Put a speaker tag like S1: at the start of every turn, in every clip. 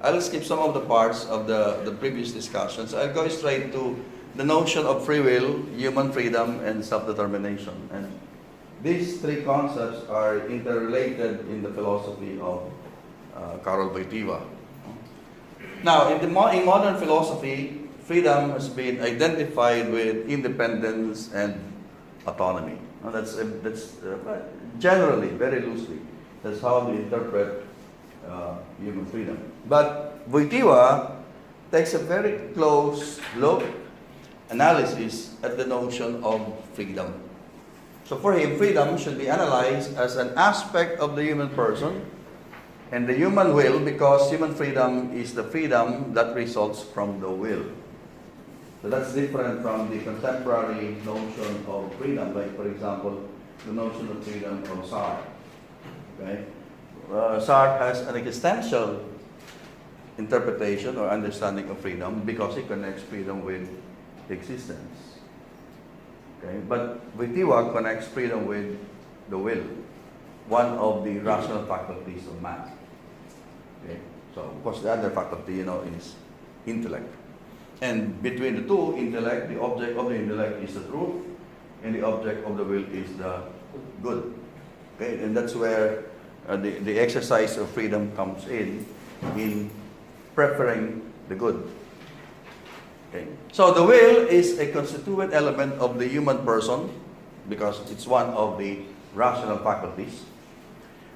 S1: I'll skip some of the parts of the previous discussions. I'll go straight to the notion of free will, human freedom, and self-determination. And these three concepts are interrelated in the philosophy of Karol Wojtyla. Now, in modern philosophy, freedom has been identified with independence and autonomy. Now, that's generally, very loosely, that's how we interpret human freedom. But Wojtyla takes a very close look, analysis at the notion of freedom. So for him, freedom should be analyzed as an aspect of the human person and the human will, because human freedom is the freedom that results from the will. So that's different from the contemporary notion of freedom, like for example, the notion of freedom of Sartre. Okay? Sartre has an existential interpretation or understanding of freedom because he connects freedom with existence. Okay? But Wojtyla connects freedom with the will, one of the rational faculties of man. Okay? So, of course, the other faculty, is intellect. And between the two, intellect, the object of the intellect is the truth, and the object of the will is the good. Okay? And that's where the exercise of freedom comes in preferring the good. Okay? So the will is a constituent element of the human person because it's one of the rational faculties.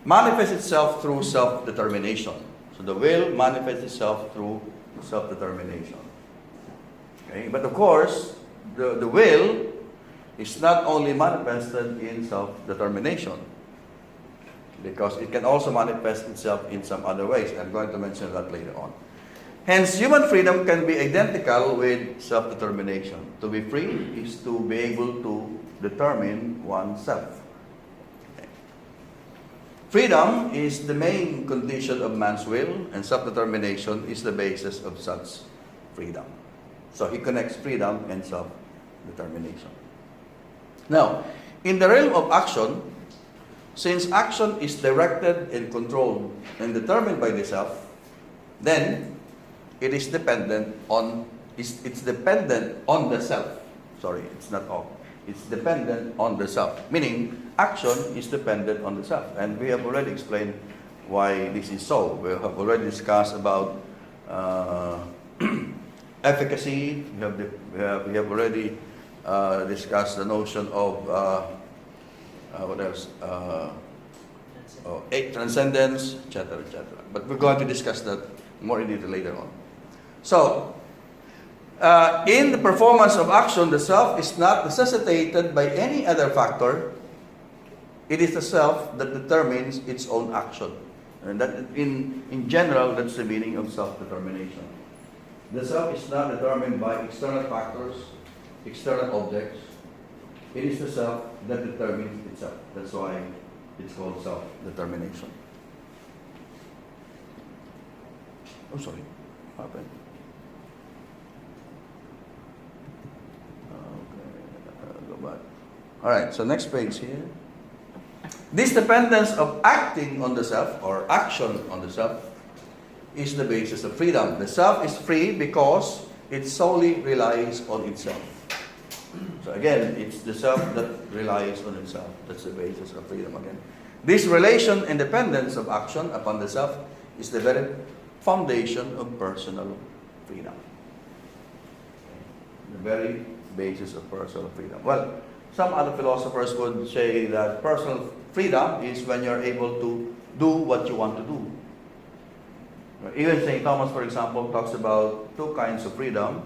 S1: Manifests itself through self-determination. So the will manifests itself through self-determination. Okay? But of course, the will is not only manifested in self-determination, because it can also manifest itself in some other ways. I'm going to mention that later on. Hence, human freedom can be identical with self-determination. To be free is to be able to determine oneself. Okay. Freedom is the main condition of man's will, and self-determination is the basis of such freedom. So he connects freedom and self-determination. Now, in the realm of action, since action is directed and controlled and determined by the self, then it is dependent on it's dependent on the self. Sorry, it's not all. It's dependent on the self. Meaning, action is dependent on the self. And we have already explained why this is so. We have already discussed about efficacy. We have already discussed the notion of what else? Transcendence, etc., etc. But we're going to discuss that more in detail later on. So, in the performance of action, the self is not necessitated by any other factor. It is the self that determines its own action. And that, in general, that's the meaning of self-determination. The self is not determined by external factors, external objects. It is the self that determines itself. That's why it's called self-determination. Oh, sorry. What happened? Okay. Go back. All right. So next page here. This dependence of acting on the self or action on the self is the basis of freedom. The self is free because it solely relies on itself. So again, it's the self that relies on itself. That's the basis of freedom again. This relation and dependence of action upon the self is the very foundation of personal freedom. The very basis of personal freedom. Well, some other philosophers would say that personal freedom is when you're able to do what you want to do. Even St. Thomas, for example, talks about two kinds of freedom.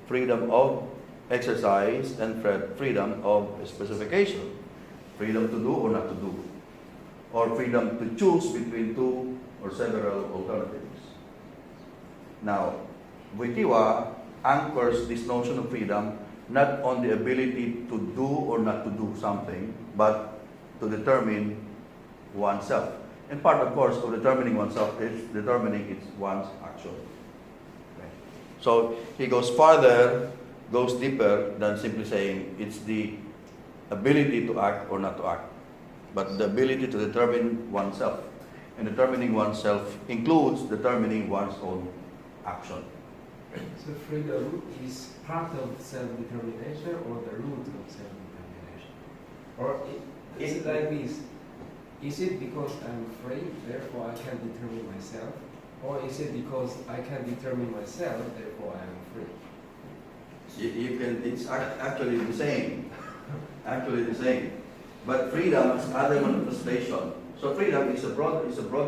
S1: Freedom of exercise and freedom of specification. Freedom to do or not to do. Or freedom to choose between two or several alternatives. Now, Wojtyla anchors this notion of freedom not on the ability to do or not to do something, but to determine oneself. And part, of course, of determining oneself is determining one's action. Okay. So he goes farther, goes deeper than simply saying it's the ability to act or not to act, but the ability to determine oneself. And determining oneself includes determining one's own action.
S2: So freedom is part of self-determination or the root of self-determination? Or is it like this? Is it because I'm free, therefore I can determine myself? Or is it because I can determine myself, therefore I am free?
S1: It's actually the same. Actually the same. But freedom is other manifestation. So freedom is a broad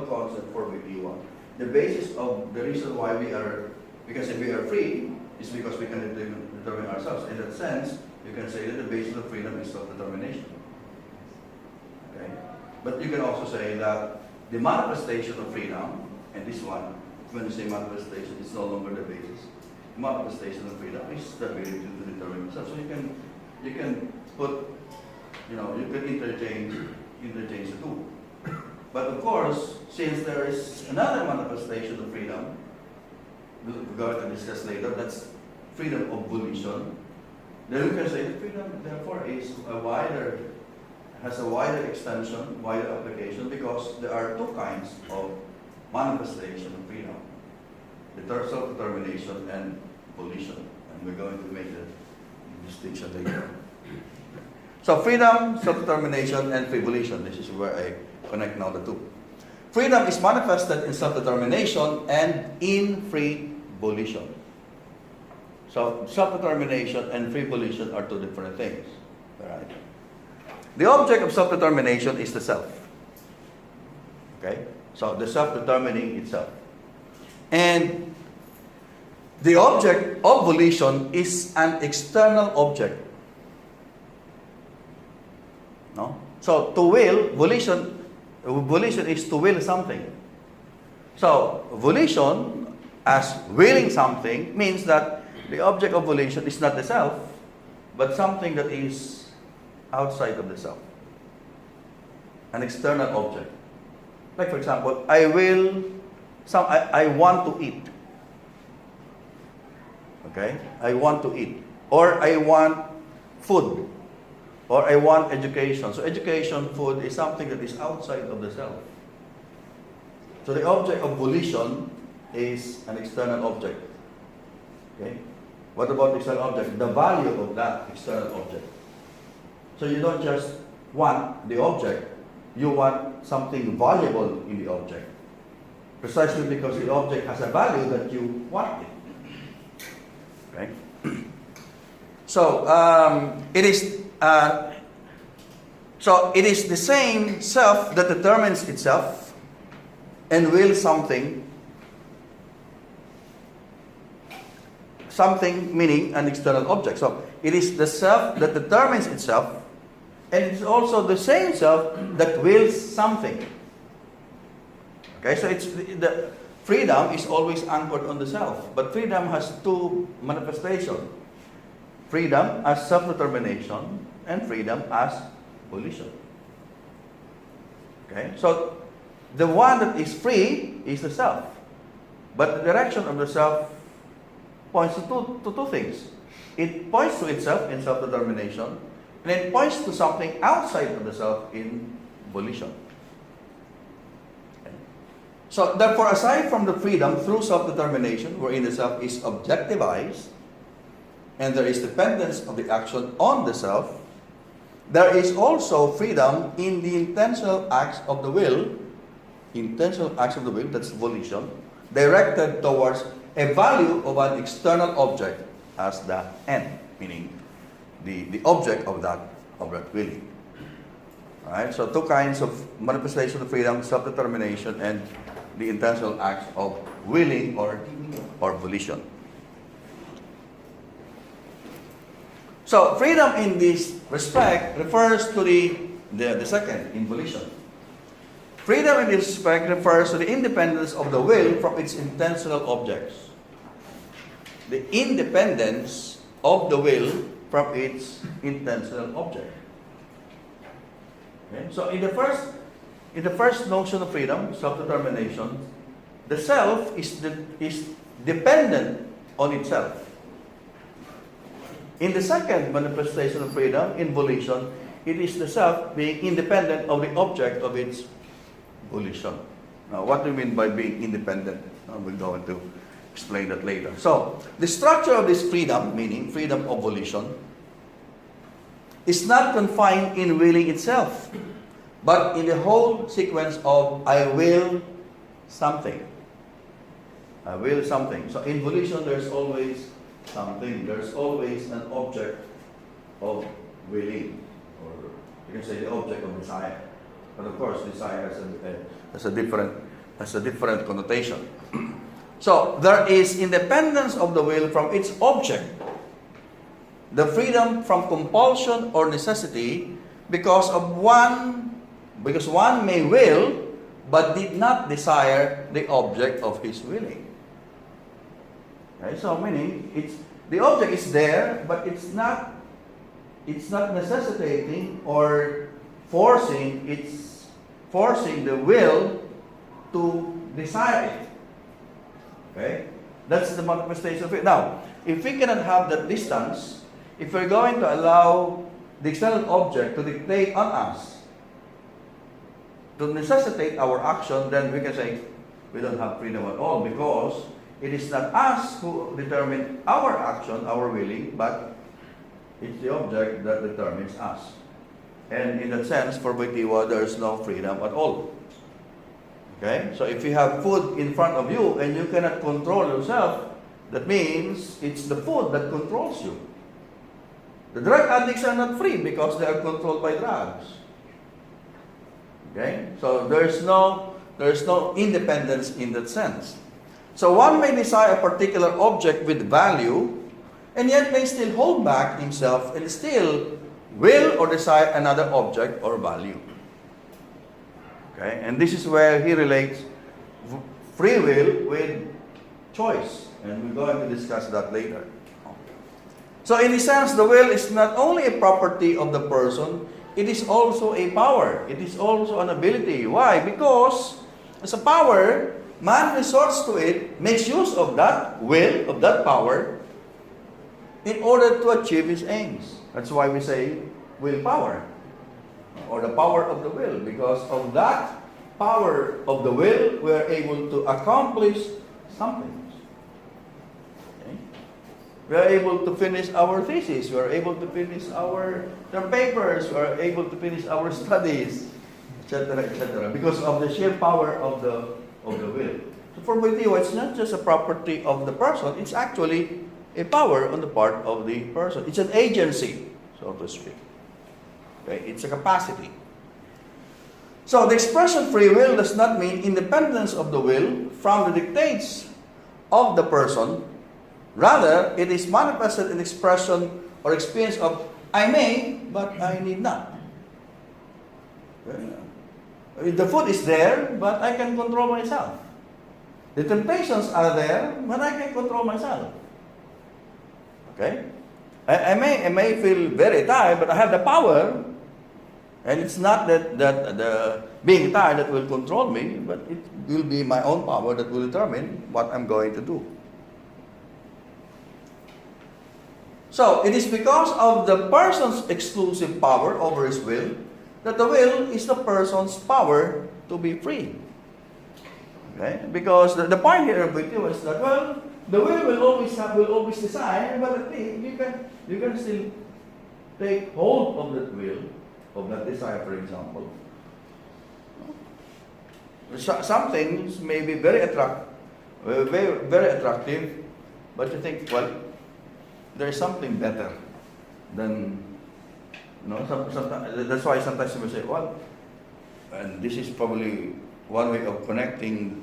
S1: concept for V1. The basis of the reason why we are, because if we are free, is because we can determine ourselves. In that sense, you can say that the basis of freedom is self-determination. Okay? But you can also say that the manifestation of freedom, and this one, when you say manifestation, it's no longer the basis. Manifestation of freedom is the ability to determine yourself. So you can put, you can interchange the two. But of course, since there is another manifestation of freedom, we're going to discuss later, that's freedom of volition. Then we can say that freedom, therefore, has a wider extension, wider application, because there are two kinds of manifestation of freedom: the self-determination and volition. And we're going to make the distinction later. So freedom, self-determination, and free volition. This is where I connect now the two. Freedom is manifested in self-determination and in free volition. So self-determination and free volition are two different things. Right? The object of self-determination is the self. Okay? So the self-determining itself. And the object of volition is an external object. No? So to will, volition is to will something. So volition as willing something means that the object of volition is not the self, but something that is outside of the self. An external object. Like for example, I want to eat. Okay? I want to eat. Or I want food. Or I want education. So education, food is something that is outside of the self. So the object of volition is an external object. Okay? What about the external object? The value of that external object. So you don't just want the object, you want something valuable in the object. Precisely because the object has a value that you want it. Okay? So it is the same self that determines itself and wills something meaning an external object. So it is the self that determines itself, and it is also the same self that wills something. Okay, so the freedom is always anchored on the self, but freedom has two manifestations: freedom as self-determination and freedom as volition. Okay, so the one that is free is the self, but the direction of the self points to two things. It points to itself in self-determination, and it points to something outside of the self in volition. Okay. So therefore, aside from the freedom through self-determination, wherein the self is objectivized, and there is dependence of the action on the self, there is also freedom in the intentional acts of the will, that's volition, directed towards a value of an external object as the end, meaning the object of that willing. Alright, so two kinds of manifestation of freedom: self-determination and the intentional acts of willing or volition. So freedom in this respect refers to the second, in volition. Freedom in this respect refers to the independence of the will from its intentional objects. The independence of the will from its intentional object. Okay? So in the first notion of freedom, self-determination, the self is dependent on itself. In the second manifestation of freedom, in volition, it is the self being independent of the object of its volition. Now, what do you mean by being independent? We're going to explain that later. So, the structure of this freedom, meaning freedom of volition, is not confined in willing itself, but in the whole sequence of I will something. I will something. So in volition, there's always something. There's always an object of willing, or you can say the object of desire. But of course, desire has a different connotation. So there is independence of the will from its object, the freedom from compulsion or necessity, because one may will, but did not desire the object of his willing. Right? So meaning the object is there, but it's not necessitating or forcing the will to desire it. Okay? That's the manifestation of it. Now, if we cannot have that distance, if we're going to allow the external object to dictate on us, to necessitate our action, then we can say we don't have freedom at all, because it is not us who determine our action, our willing, but it's the object that determines us. And in that sense, for Wojtyla, there is no freedom at all. Okay? So if you have food in front of you and you cannot control yourself, that means it's the food that controls you. The drug addicts are not free because they are controlled by drugs. Okay? So there's no independence in that sense. So one may desire a particular object with value, and yet may still hold back himself and still will or desire another object or value. Okay? And this is where he relates free will with choice. And we're going to discuss that later. So in a sense, the will is not only a property of the person, it is also a power. It is also an ability. Why? Because as a power, man resorts to it, makes use of that will, of that power, in order to achieve his aims. That's why we say willpower, or the power of the will. Because of that power of the will, we are able to accomplish something. Okay? We are able to finish our thesis. We are able to finish our papers. We are able to finish our studies, etc., etc. Because of the sheer power of the will. So for Wojtyla, it's not just a property of the person, it's actually a power on the part of the person. It's an agency, so to speak. Okay? It's a capacity. So the expression free will does not mean independence of the will from the dictates of the person. Rather, it is manifested in expression or experience of I may, but I need not. The food is there, but I can control myself. The temptations are there, but I can control myself. Okay? I may feel very tired, but I have the power. And it's not that the being tired that will control me, but it will be my own power that will determine what I'm going to do. So, it is because of the person's exclusive power over his will that the will is the person's power to be free. Okay? Because the point here of Wojtyla is that, well, the will will always desire, but you can still take hold of that will, of that desire, for example. Some things may be very attractive, but you think, well, there is something better than, that's why sometimes people say, well, and this is probably one way of connecting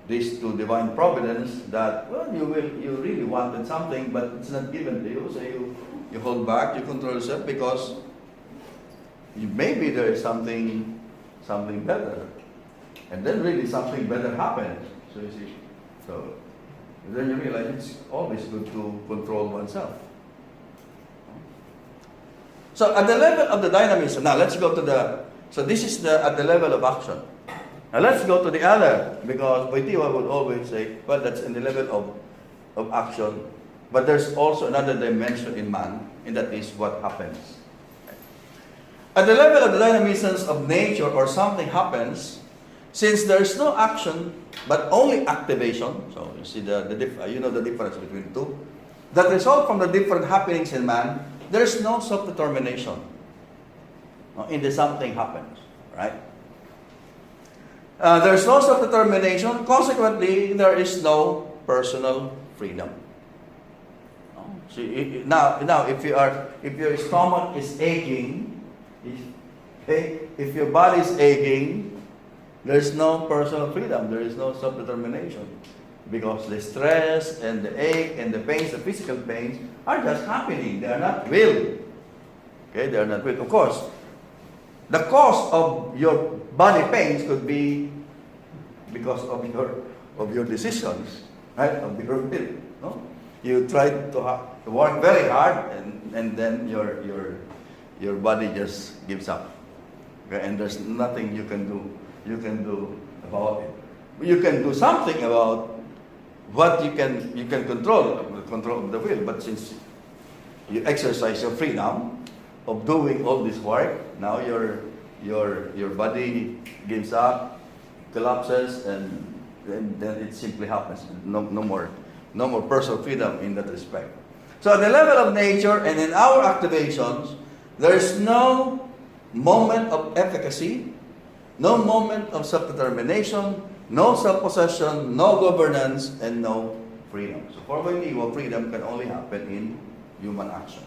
S1: this to divine providence, that, well, you really wanted something, but it's not given to you, so you hold back, you control yourself, because maybe there is something better. And then really something better happens. So you see, so then you realize it's always good to control oneself. So at the level of the dynamism, now let's go to so this is at the level of action. Now let's go to the other, because Wojtyla would always say, well, that's in the level of action, but there's also another dimension in man, and that is what happens. At the level of the dynamisms of nature, or something happens, Since there's no action, but only activation, so you see you know the difference between the two, that result from the different happenings in man, there's no self-determination. In the something happens, right? There's no self-determination, consequently, there is no personal freedom. So now, if your stomach is aching, if your body is aching, there's no personal freedom. There is no self-determination, because the stress and the ache and the pains, the physical pains, are just happening. They are not will. Okay, they are not will. Of course, the cause of your body pains could be because of your decisions, right? Of your will. No, you try to work very hard, and then your body just gives up. Okay? And there's nothing you can do about it. You can do something about what you can control of the will. But since you exercise your freedom of doing all this work, now your body gives up, collapses, and then it simply happens. No more personal freedom in that respect. So at the level of nature and in our activations, there is no moment of efficacy, no moment of self-determination, no self-possession, no governance, and no freedom. So for Wojtyla, freedom can only happen in human action.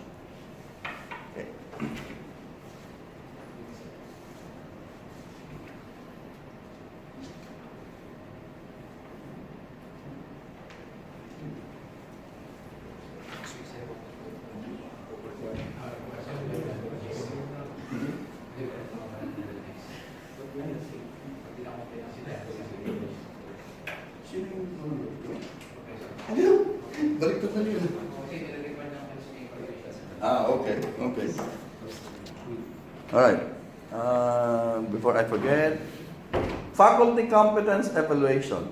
S1: Okay. Okay. All right. Before I forget, faculty competence evaluation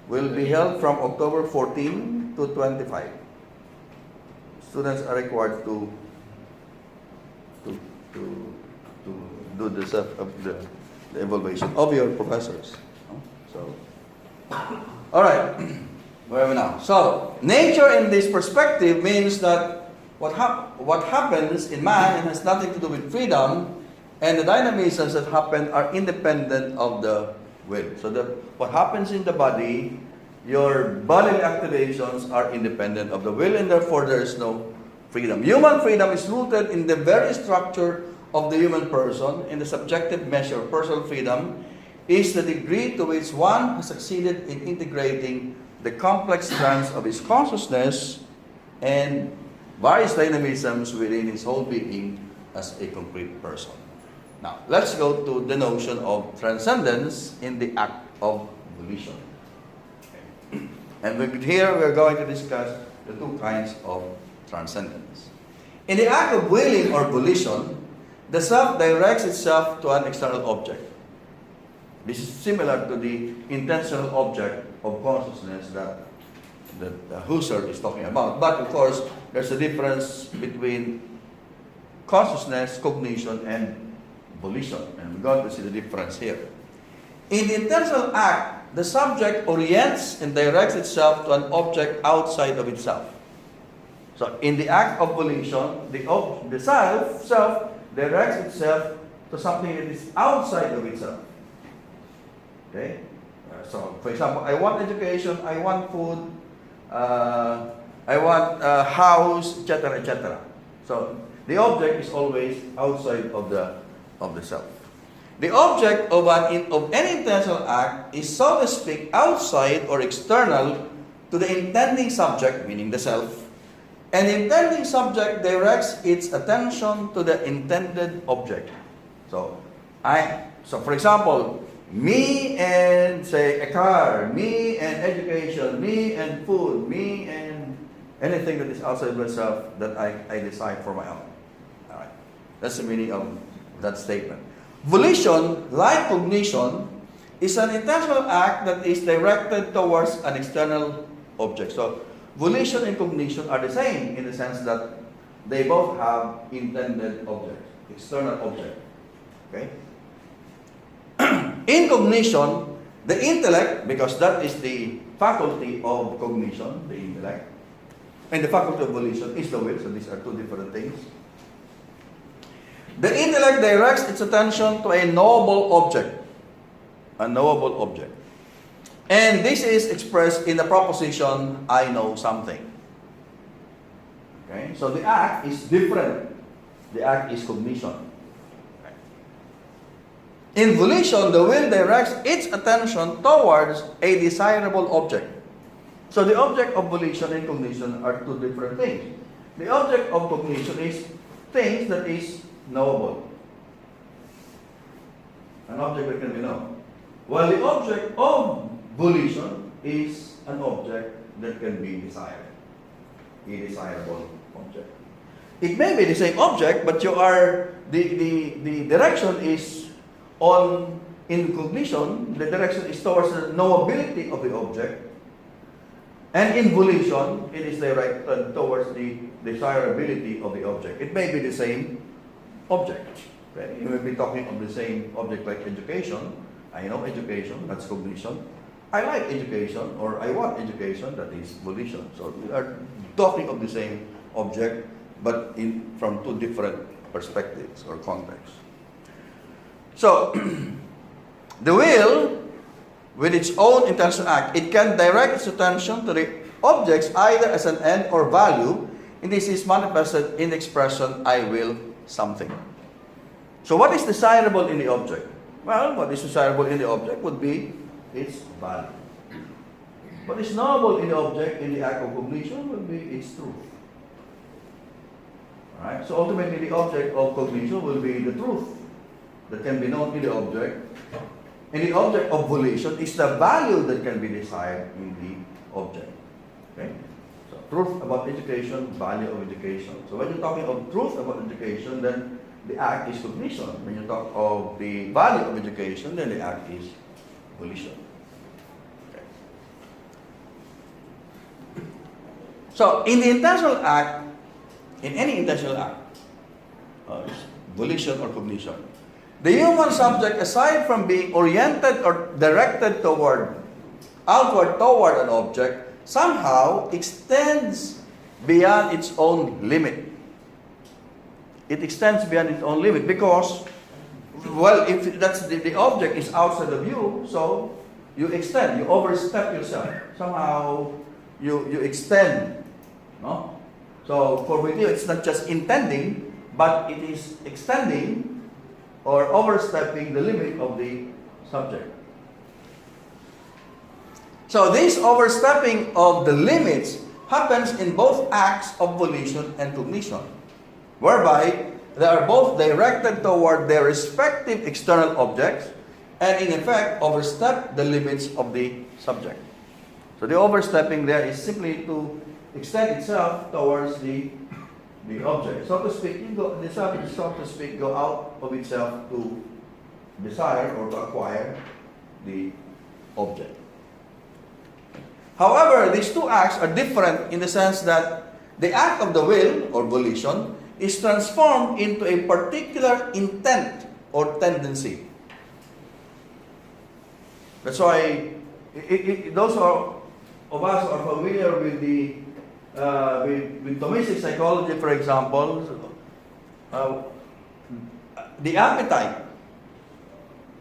S1: will be held from October 14 to 25. Students are required to do the evaluation of your professors. So, all right. Where are we now? So, nature in this perspective means that what happens in man has nothing to do with freedom, and the dynamisms that happen are independent of the will. So what happens in the body, your bodily activations are independent of the will, and therefore there is no freedom. Human freedom is rooted in the very structure of the human person. In the subjective measure of personal freedom is the degree to which one has succeeded in integrating the complex strands of his consciousness and various dynamisms within his whole being as a complete person. Now, let's go to the notion of transcendence in the act of volition. Okay. And here we're going to discuss the two kinds of transcendence. In the act of willing or volition, the self directs itself to an external object. This is similar to the intentional object of consciousness that Husserl is talking about. But of course, there's a difference between consciousness, cognition, and volition. And we're going to see the difference here. In the intentional act, the subject orients and directs itself to an object outside of itself. So in the act of volition, the self directs itself to something that is outside of itself. Okay? So, for example, I want education, I want food, I want a house, etc., etc. So the object is always outside of the self. The object of any intentional act is, so to speak, outside or external to the intending subject, meaning the self, and the intending subject directs its attention to the intended object. So for example, me and, say, a car, me and education, me and food, me and anything that is outside of myself that I decide for my own. All right. That's the meaning of that statement. Volition, like cognition, is an intentional act that is directed towards an external object. So, volition and cognition are the same in the sense that they both have intended object, external object. Okay? In cognition, the intellect, because that is the faculty of cognition, the intellect, and the faculty of volition is the will, so these are two different things. The intellect directs its attention to a knowable object. A knowable object. And this is expressed in the proposition, I know something. Okay? So the act is different. The act is cognition. In volition, the will directs its attention towards a desirable object. So the object of volition and cognition are two different things. The object of cognition is things that is knowable. An object that can be known. While the object of volition is an object that can be desired. A desirable object. It may be the same object, but the direction is in cognition, the direction is towards the knowability of the object. And in volition, it is directed towards the desirability of the object. It may be the same object. Okay? You may be talking of the same object like education. I know education, that's cognition. I like education, or I want education, that is volition. So we are talking of the same object, but from two different perspectives or contexts. So, the will, with its own intentional act, it can direct its attention to the objects either as an end or value, and this is manifested in the expression, I will something. So what is desirable in the object? Well, what is desirable in the object would be its value. What is knowable in the object in the act of cognition would be its truth. Alright? So ultimately the object of cognition will be the truth that can be known in the object. And the object of volition is the value that can be desired in the object. Okay? So truth about education, value of education. So when you're talking of truth about education, then the act is cognition. When you talk of the value of education, then the act is volition. Okay. So in the intentional act, in any intentional act, volition or cognition, the human subject, aside from being oriented or directed outward toward an object, somehow extends beyond its own limit. It extends beyond its own limit because, well, if that's the object is outside of you, so you extend, you overstep yourself. Somehow you extend. No? So for Wojtyla, it's not just intending, but it is extending or overstepping the limit of the subject. So this overstepping of the limits happens in both acts of volition and cognition, whereby they are both directed toward their respective external objects and in effect overstep the limits of the subject. So the overstepping there is simply to extend itself towards the object. So to speak, the subject, so to speak, go out of itself to desire or to acquire the object. However, these two acts are different in the sense that the act of the will or volition is transformed into a particular intent or tendency. That's why those of us who are familiar with with domestic psychology, for example, the appetite,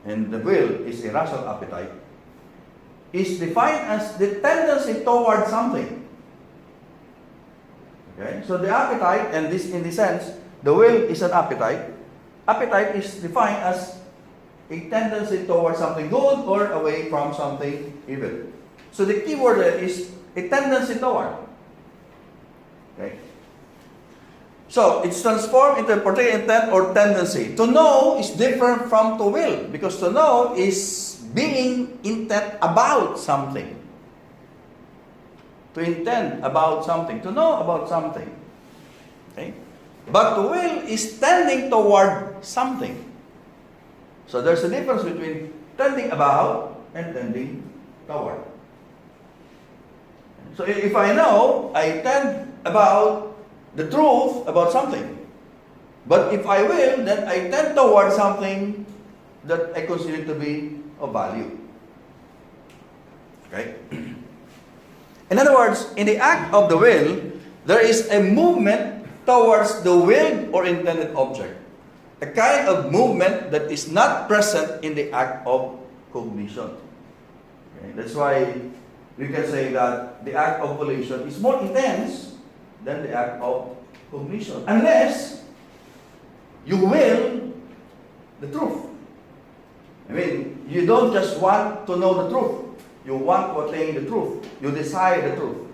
S1: and the will is a rational appetite, is defined as the tendency toward something. Okay? So the appetite, and this in the sense, the will is an appetite. Appetite is defined as a tendency toward something good or away from something evil. So the key word there is a tendency toward. Okay? So it's transformed into a particular intent or tendency. To know is different from to will, because to know is being intent about something. To intend about something, to know about something. Okay? But to will is tending toward something. So there's a difference between tending about and tending toward. So if I know, I tend about the truth about something. But if I will, then I tend toward something that I consider to be of value. Okay? In other words, in the act of the will, there is a movement towards the willed or intended object. A kind of movement that is not present in the act of cognition. Okay? That's why we can say that the act of volition is more intense than the act of cognition. Unless you will the truth. I mean, you don't just want to know the truth. You want to attain the truth. You desire the truth.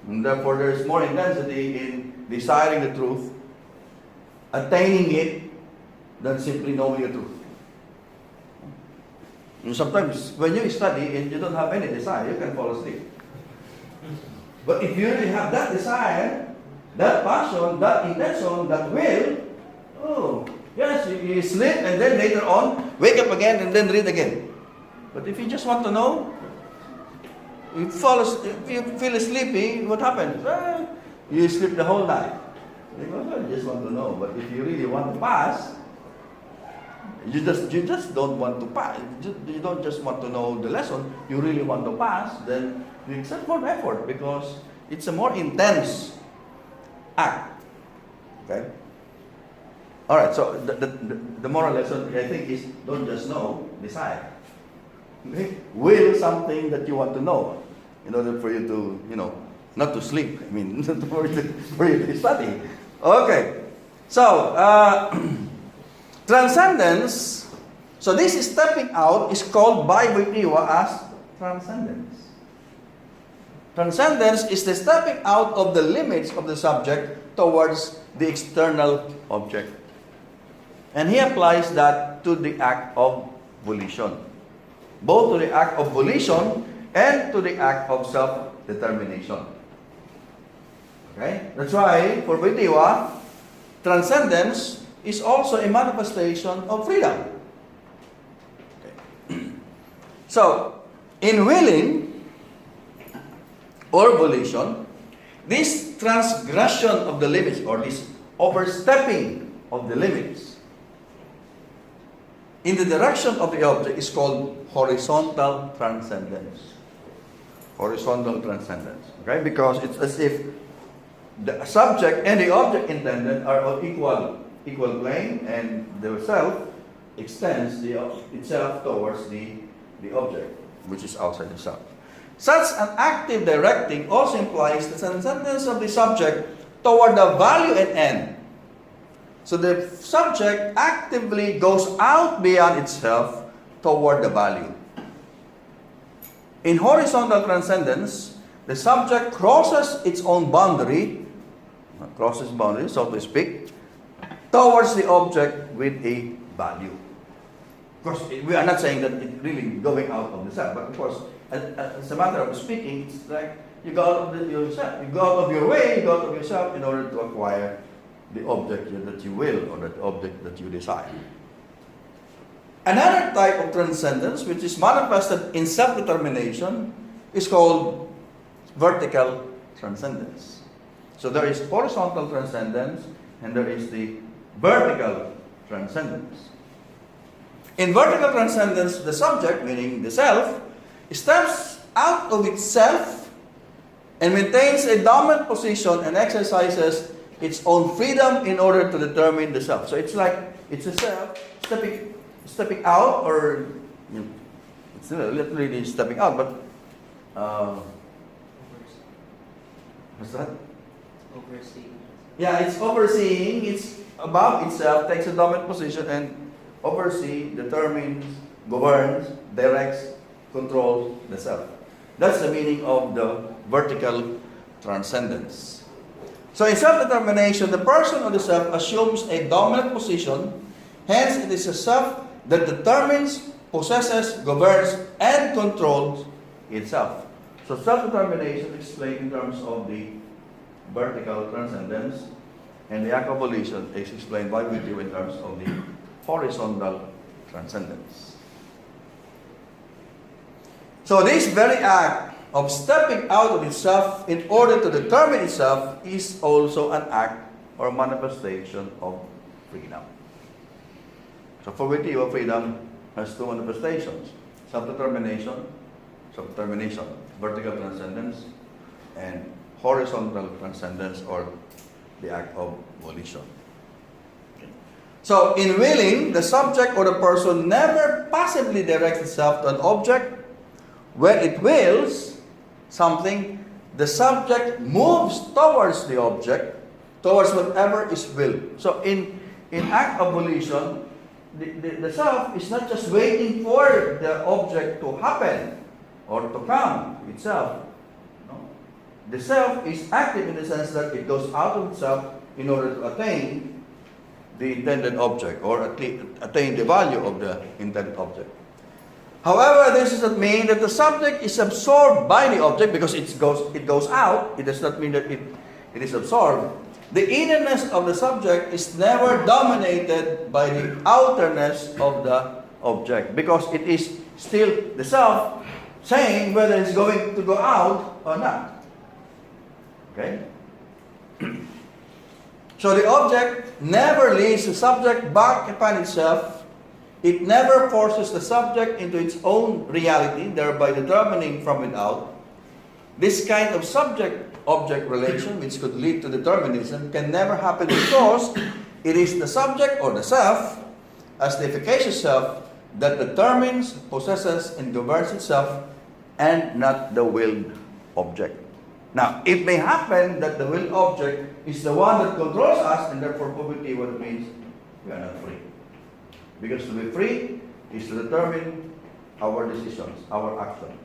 S1: And therefore, there is more intensity in desiring the truth, attaining it, than simply knowing the truth. And sometimes, when you study and you don't have any desire, you can fall asleep. But if you really have that desire, that passion, that intention, that will, oh, yes, you sleep and then later on, wake up again and then read again. But if you just want to know, you feel sleepy, what happens? You sleep the whole night. Because you just want to know. But if you really want to pass, you just don't want to pass. You don't just want to know the lesson. You really want to pass, then you exert more effort because it's a more intense act. Okay? Alright, so the moral lesson, I think, is don't just know, desire. Okay? Will something that you want to know in order for you to, not to sleep. I mean, for you to study. Okay. So, transcendence. So this stepping out is called by Wojtyla as transcendence. Transcendence is the stepping out of the limits of the subject towards the external object. And he applies that to the act of volition. Both to the act of volition and to the act of self-determination. Okay? That's why, for Wojtyla, transcendence is also a manifestation of freedom. Okay. So, in willing or volition, this transgression of the limits or this overstepping of the limits in the direction of the object is called horizontal transcendence. Horizontal transcendence. Okay? Because it's as if the subject and the object intended are on equal plane, and the self extends itself towards the object, which is outside the self. Such an active directing also implies the transcendence of the subject toward the value and end. So the subject actively goes out beyond itself toward the value. In horizontal transcendence, the subject crosses its own boundary, so to speak, towards the object with a value. Of course, we are not saying that it's really going out of the self, but of course, as a matter of speaking, it's like you go out of yourself. You go out of your way, you go out of yourself in order to acquire the object that you will or the object that you desire. Another type of transcendence, which is manifested in self-determination, is called vertical transcendence. So there is horizontal transcendence and there is the vertical transcendence. In vertical transcendence, the subject, meaning the self, steps out of itself and maintains a dominant position and exercises its own freedom in order to determine the self. So it's like it's a self stepping out, or it's not literally stepping out, but what's that?
S3: Overseeing.
S1: Yeah, it's overseeing. It's above itself, takes a dominant position, and oversees, determines, governs, directs, controls the self. That's the meaning of the vertical transcendence. So in self-determination, the person or the self assumes a dominant position. Hence, it is a self that determines, possesses, governs, and controls itself. So self-determination is explained in terms of the vertical transcendence, and the act of volition is explained by Wojtyla in terms of the horizontal transcendence. So this very act of stepping out of itself in order to determine itself is also an act or manifestation of freedom. So for Wojtyla, freedom has two manifestations: self-determination, vertical transcendence, and horizontal transcendence, or the act of volition. So, in willing, the subject or the person never passively directs itself to an object. When it wills something, the subject moves towards the object, towards whatever is willed. So, in act of volition, the self is not just waiting for the object to happen or to come itself. No. The self is active in the sense that it goes out of itself in order to attain the intended object, or attain the value of the intended object. However, this does not mean that the subject is absorbed by the object because it goes out. It does not mean that it is absorbed. The innerness of the subject is never dominated by the outerness of the object, because it is still the self saying whether it's going to go out or not. Okay? So the object never leads the subject back upon itself. It never forces the subject into its own reality, thereby determining from without. This kind of subject-object relation, which could lead to determinism, can never happen because it is the subject or the self, as the efficacious self, that determines, possesses, and governs itself, and not the willed object. Now, it may happen that the willed object is the one that controls us, and therefore poverty, what it means, we are not free. Because to be free is to determine our decisions, our action,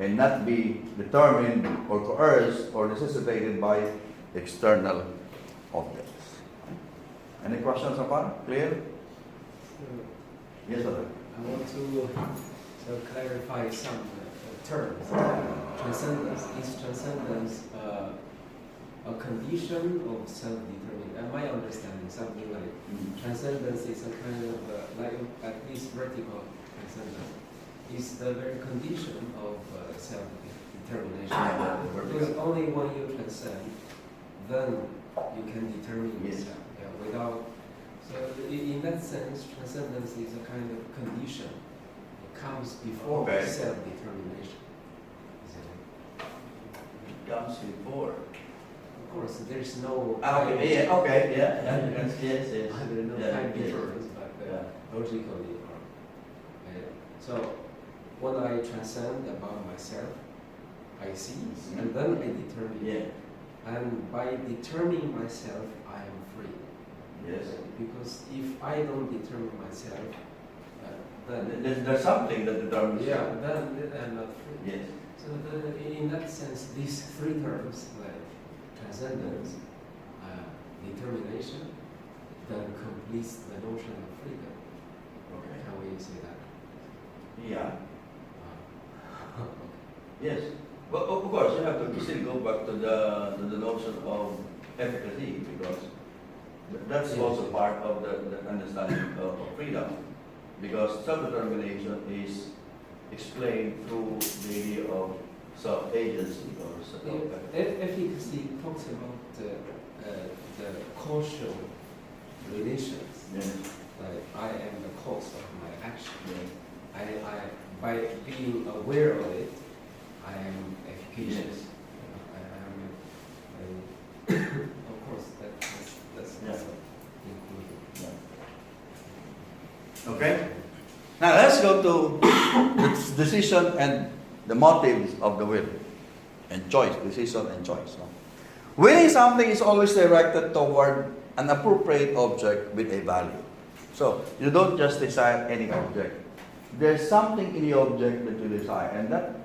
S1: and not be determined or coerced or necessitated by external objects. Any questions upon? Clear? Yes, sir.
S2: I want to clarify some terms. Transcendence. Is transcendence a condition of self-determination? My understanding, something like transcendence is a kind of, like at least vertical transcendence, is the very condition of self-determination. Because only when you transcend, then you can determine yourself. Yeah, without, so in that sense, transcendence is a kind of condition. It comes before self-determination.
S1: It comes before.
S2: Of course, there's no
S1: Yes.
S2: there's no time difference, but logically. So when I transcend about myself, I see, and then I determine.
S1: Yeah.
S2: And by determining myself, I am free.
S1: Yes.
S2: Because if I don't determine myself, then
S1: There's something that determines.
S2: then I'm not free.
S1: Yes.
S2: So in that sense, these three terms, like transcendence, determination, then completes the notion of freedom.
S1: Okay.
S2: Can we say that?
S1: Yeah. Yes. But of course, you have to still go back to the notion of efficacy, because that's also part of the understanding of freedom. Because self-determination is explained through the idea of self-agency or
S2: Efficacy talks about the causal relations.
S1: Yes.
S2: Like I am the cause of my action.
S1: Yes.
S2: I by being aware of it, I am efficacious. Of course, that's also included.
S1: Yeah. Okay. Now let's go to the decision and the motives of the will and choice, decision and choice. No? Willing something is always directed toward an appropriate object with a value. So you don't just desire any object. There's something in the object that you desire, and that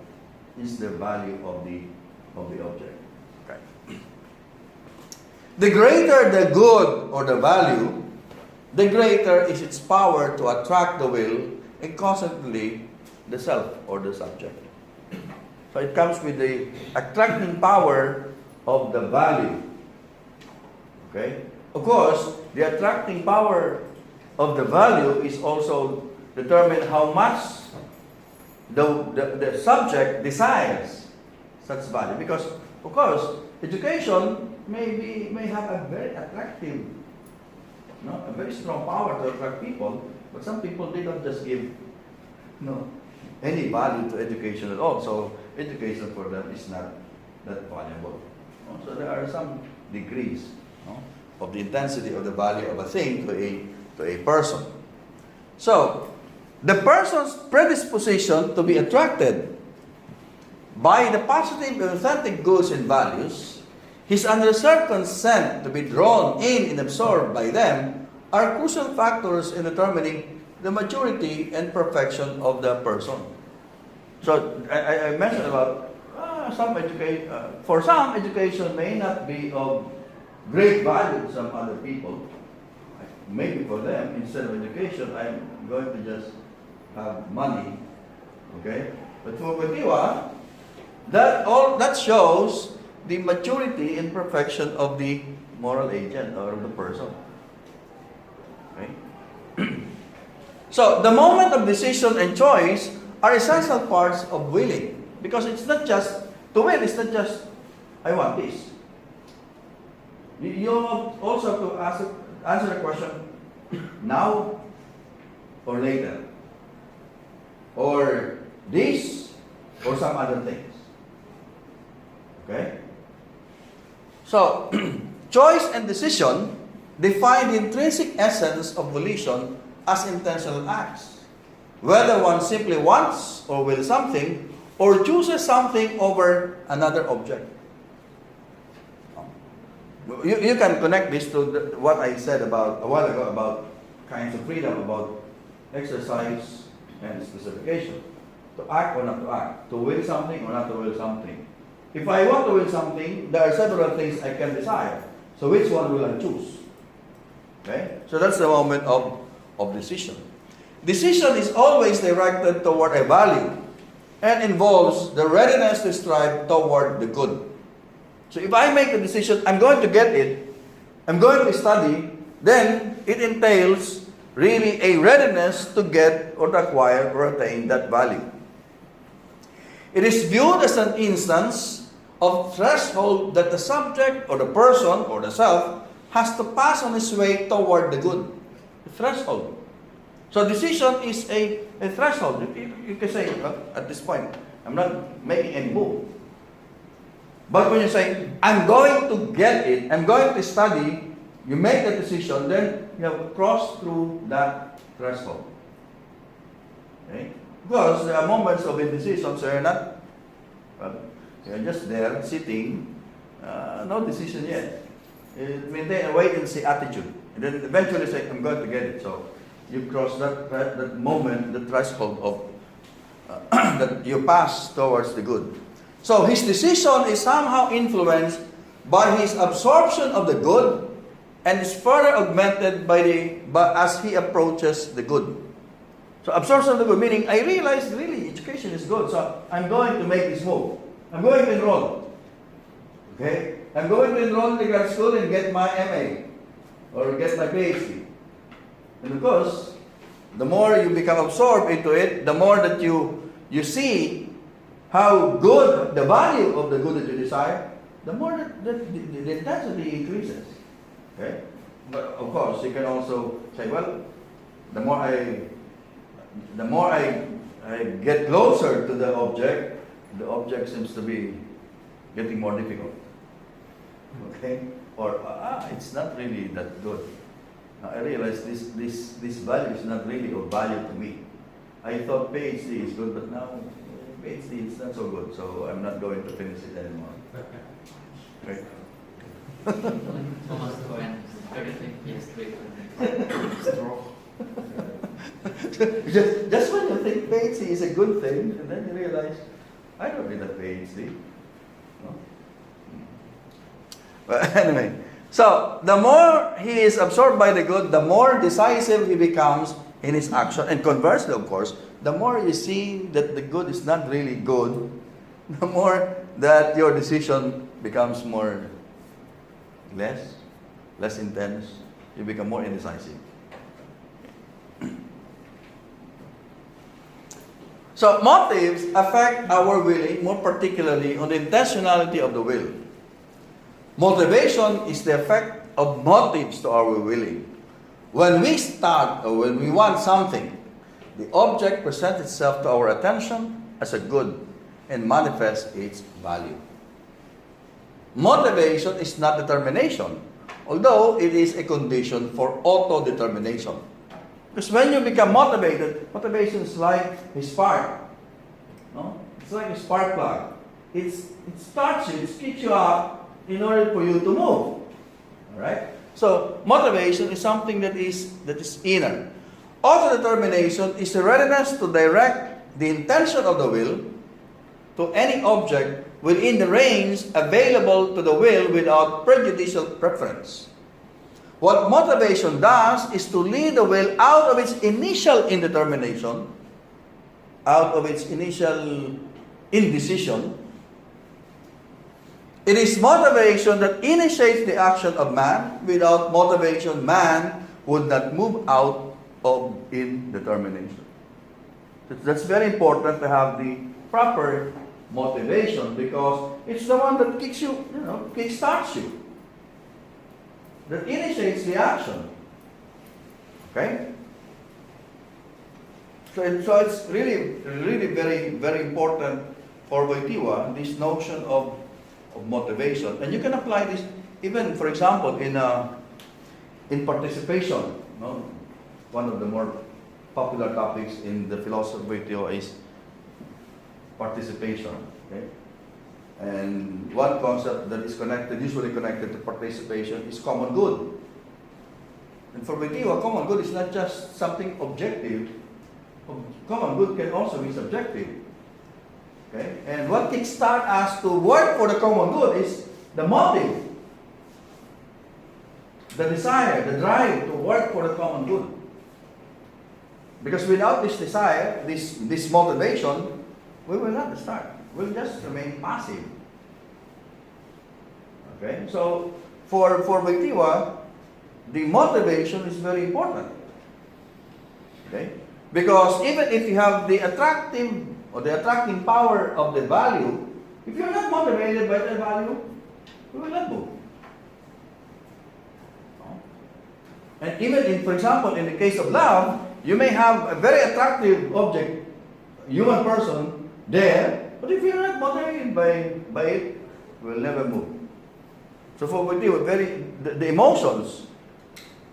S1: is the value of the object. Okay. The greater the good or the value, the greater is its power to attract the will and consequently the self or the subject. So it comes with the attracting power of the value. Okay? Of course, the attracting power of the value is also determined how much the subject desires such value. Because, of course, education may have a very attractive, a very strong power to attract people, but some people, they don't just give no any value to education at all. So education for them is not that valuable. So there are some degrees, no, of the intensity of the value of a thing to a person. So the person's predisposition to be attracted by the positive and authentic goods and values, his unreserved consent to be drawn in and absorbed by them, are crucial factors in determining the maturity and perfection of the person. So I mentioned about for some, education may not be of great value to some other people. Maybe for them, instead of education, I'm going to just have money. Okay? But for Wojtyla, that shows the maturity and perfection of the moral agent or of the person. Okay? So, the moment of decision and choice are essential parts of willing. Because it's not just, to will, it's not just, I want this. You also have to answer the question, now or later? Or this or some other things. Okay? So, choice and decision define the intrinsic essence of volition as intentional acts. Whether one simply wants or wills something, or chooses something over another object. You can connect this to what I said about a while ago about kinds of freedom, about exercise and specification. To act or not to act. To will something or not to will something. If I want to will something, there are several things I can decide. So which one will I choose? Okay? So that's the moment of decision. Decision is always directed toward a value and involves the readiness to strive toward the good. So if I make a decision, I'm going to get it, I'm going to study, then it entails really a readiness to get or to acquire or attain that value. It is viewed as an instance of threshold that the subject or the person or the self has to pass on his way toward the good. The threshold. So decision is a threshold. You can say, at this point, I'm not making any move. But when you say, I'm going to get it, I'm going to study, you make the decision, then you have crossed through that threshold. Okay? Because there are moments of indecision, so you're not, you're just there, sitting, no decision yet. You maintain a wait-and-see attitude. And then eventually say, I'm going to get it. So you cross that moment, the threshold of, that you pass towards the good. So his decision is somehow influenced by his absorption of the good and is further augmented as he approaches the good. So absorption of the good, meaning I realize really education is good, so I'm going to make this move. I'm going to enroll. Okay? I'm going to enroll in the grad school and get my MA or get my PhD. And of course, the more you become absorbed into it, the more that you see how good the value of the good that you desire, the more that the intensity increases. Okay? But of course, you can also say, well, the more I get closer to the object seems to be getting more difficult. Okay? Or it's not really that good. I realize this value is not really of value to me. I thought PhD is good, but now PhD is not so good, so I'm not going to finish it anymore. Right?
S3: Thomas Cohen, everything is great. Straw.
S1: just when you think PhD is a good thing, and then you realize, I don't need a PhD. No? But anyway, so the more he is absorbed by the good, the more decisive he becomes in his action. And conversely, of course, the more you see that the good is not really good, the more that your decision becomes less intense. You become more indecisive. So motives affect our willing, more particularly on the intentionality of the will. Motivation is the effect of motives to our willing. When we start or when we want something, the object presents itself to our attention as a good and manifests its value. Motivation is not determination, although it is a condition for auto-determination. Because when you become motivated, motivation is like a spark. No? It's like a spark plug. It starts you, it kicks you up in order for you to move. Alright? So, motivation is something that is inner. Auto-determination is the readiness to direct the intention of the will to any object within the range available to the will without prejudicial preference. What motivation does is to lead the will out of its initial indetermination, out of its initial indecision. It is motivation that initiates the action of man. Without motivation, man would not move out of indetermination. That's very important to have the proper motivation, because it's the one that kicks you, kick-starts you, that initiates the action. Okay? So it's really very, very important for Wojtyla, this notion of motivation. And you can apply this even, for example, in participation. No? One of the more popular topics in the philosophy of Wojtyla is participation. Okay? And one concept that is usually connected to participation, is common good. And for Wojtyla, common good is not just something objective. Common good can also be subjective. Okay? And what kickstarts us to work for the common good is the motive, the desire, the drive to work for the common good. Because without this desire, this motivation, we will not start. We'll just remain passive. Okay? So, for Wojtyla, the motivation is very important. Okay? Because even if you have the attracting power of the value, if you're not motivated by the value, you will not move. And even for example, in the case of love, you may have a very attractive object, human person, there, but if you're not motivated by it, you will never move. So for Wojtyla, the emotions,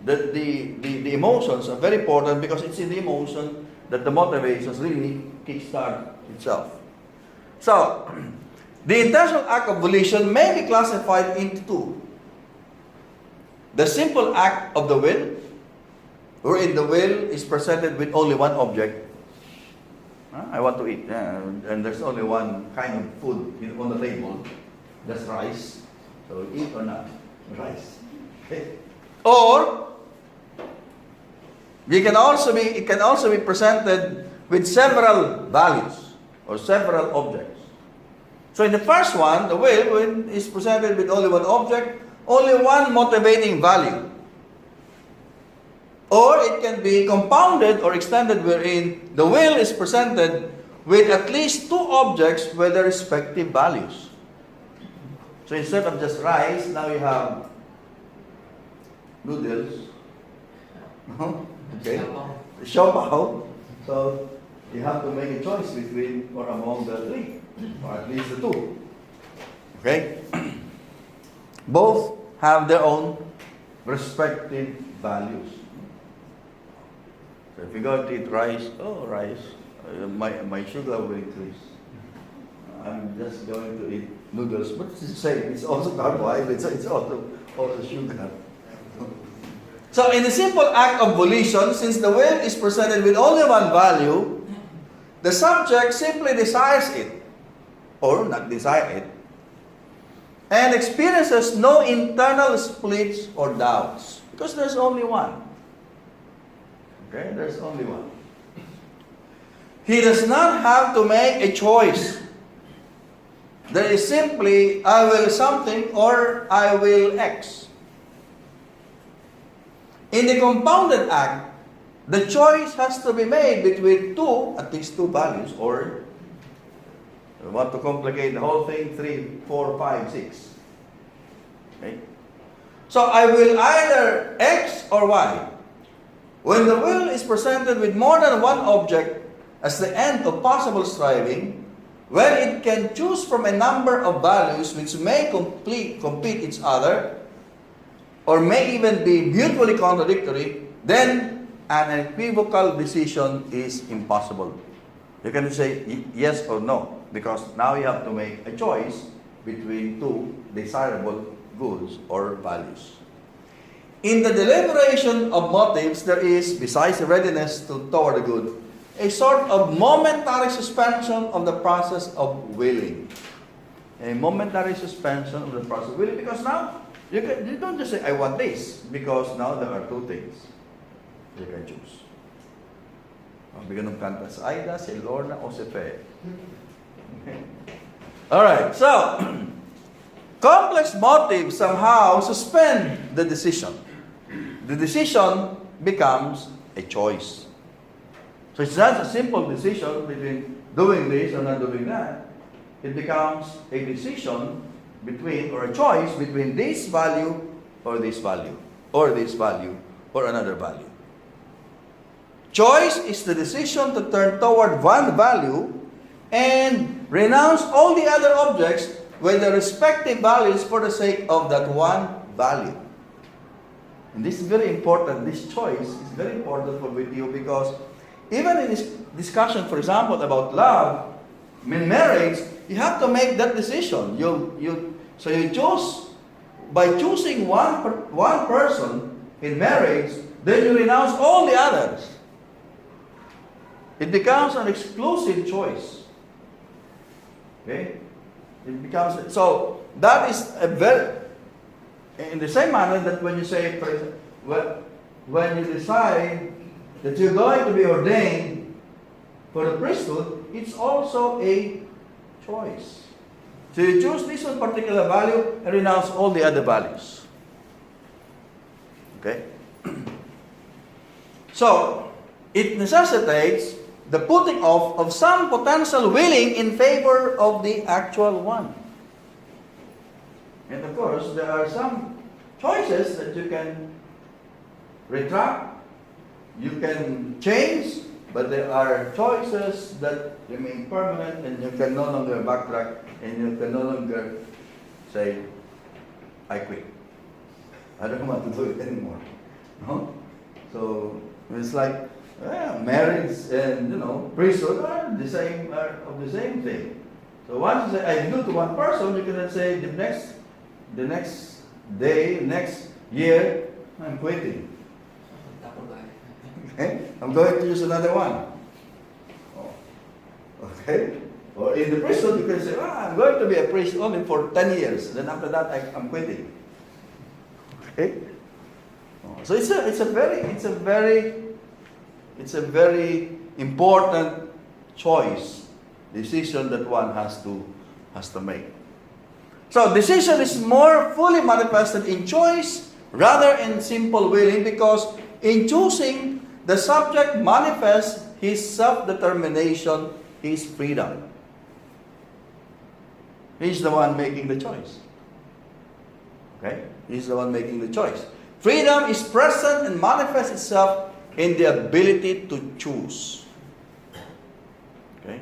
S1: the emotions are very important, because it's in the emotion that the motivations really kickstart itself. So, the intentional act of volition may be classified into two. The simple act of the will, wherein the will is presented with only one object. I want to eat, and there's only one kind of food on the table. That's rice. So eat or not? Rice. Okay. Or it can also be presented with several values or several objects. So in the first one, the will is presented with only one object, only one motivating value. Or it can be compounded or extended, wherein the will is presented with at least two objects with their respective values. So instead of just rice, now you have noodles. Okay? Siopaw. So you have to make a choice between or among the three, or at least the two. Okay? Both have their own respective values. So if you go to eat rice, rice, my sugar will increase. I'm just going to eat noodles, but it's the same. It's also carbohydrates, so it's also sugar. So in the simple act of volition, since the will is presented with only one value, the subject simply desires it, or not desire it, and experiences no internal splits or doubts, because there's only one. Okay, there's only one. He does not have to make a choice. There is simply, I will something or I will X. In the compounded act, the choice has to be made between at least two values, or I want to complicate the whole thing, 3, 4, 5, 6. Okay? So I will either X or Y. When the will is presented with more than one object as the end of possible striving, when it can choose from a number of values which may compete each other, or may even be mutually contradictory, then an unequivocal decision is impossible. You can say yes or no, because now you have to make a choice between two desirable goods or values. In the deliberation of motives, there is, besides the readiness toward the good, a sort of momentary suspension of the process of willing. A momentary suspension of the process of willing, because now you don't just say, I want this, because now there are two things you can choose. Bigyan ng kanta, si Aida, si Lorna, o si Fe. Okay. Alright, so, complex motives somehow suspend the decision. The decision becomes a choice. So it's not a simple decision between doing this or not doing that. It becomes a decision between, or a choice between this value or this value, or this value or another value. Choice is the decision to turn toward one value and renounce all the other objects with their respective values for the sake of that one value. And this is very important. This choice is very important for you, because even in this discussion, for example, about love, in marriage, you have to make that decision. So you choose, by choosing one person in marriage, then you renounce all the others. It becomes an exclusive choice. Okay? It becomes, so that is a very, in the same manner that when you say, for example, when you decide that you're going to be ordained for the priesthood, it's also a choice. So you choose this one particular value and renounce all the other values. Okay? So, it necessitates the putting off of some potential willing in favor of the actual one. And of course, there are some choices that you can retract, you can change, but there are choices that remain permanent and you can no longer backtrack and you can no longer say, I quit. I don't want to do it anymore. No? So it's like marriage and priesthood are of the same thing. So once you say I do to one person, you can then say the next day, next year, I'm quitting. Okay? I'm going to use another one. Okay? Or in the priesthood, you can say, I'm going to be a priest only for 10 years. Then after that, I'm quitting. Okay? So it's a very important choice, decision that one has to make. So decision is more fully manifested in choice rather in simple willing, because in choosing, the subject manifests his self-determination, his freedom. He's the one making the choice. Okay? He's the one making the choice. Freedom is present and manifests itself in the ability to choose. Okay?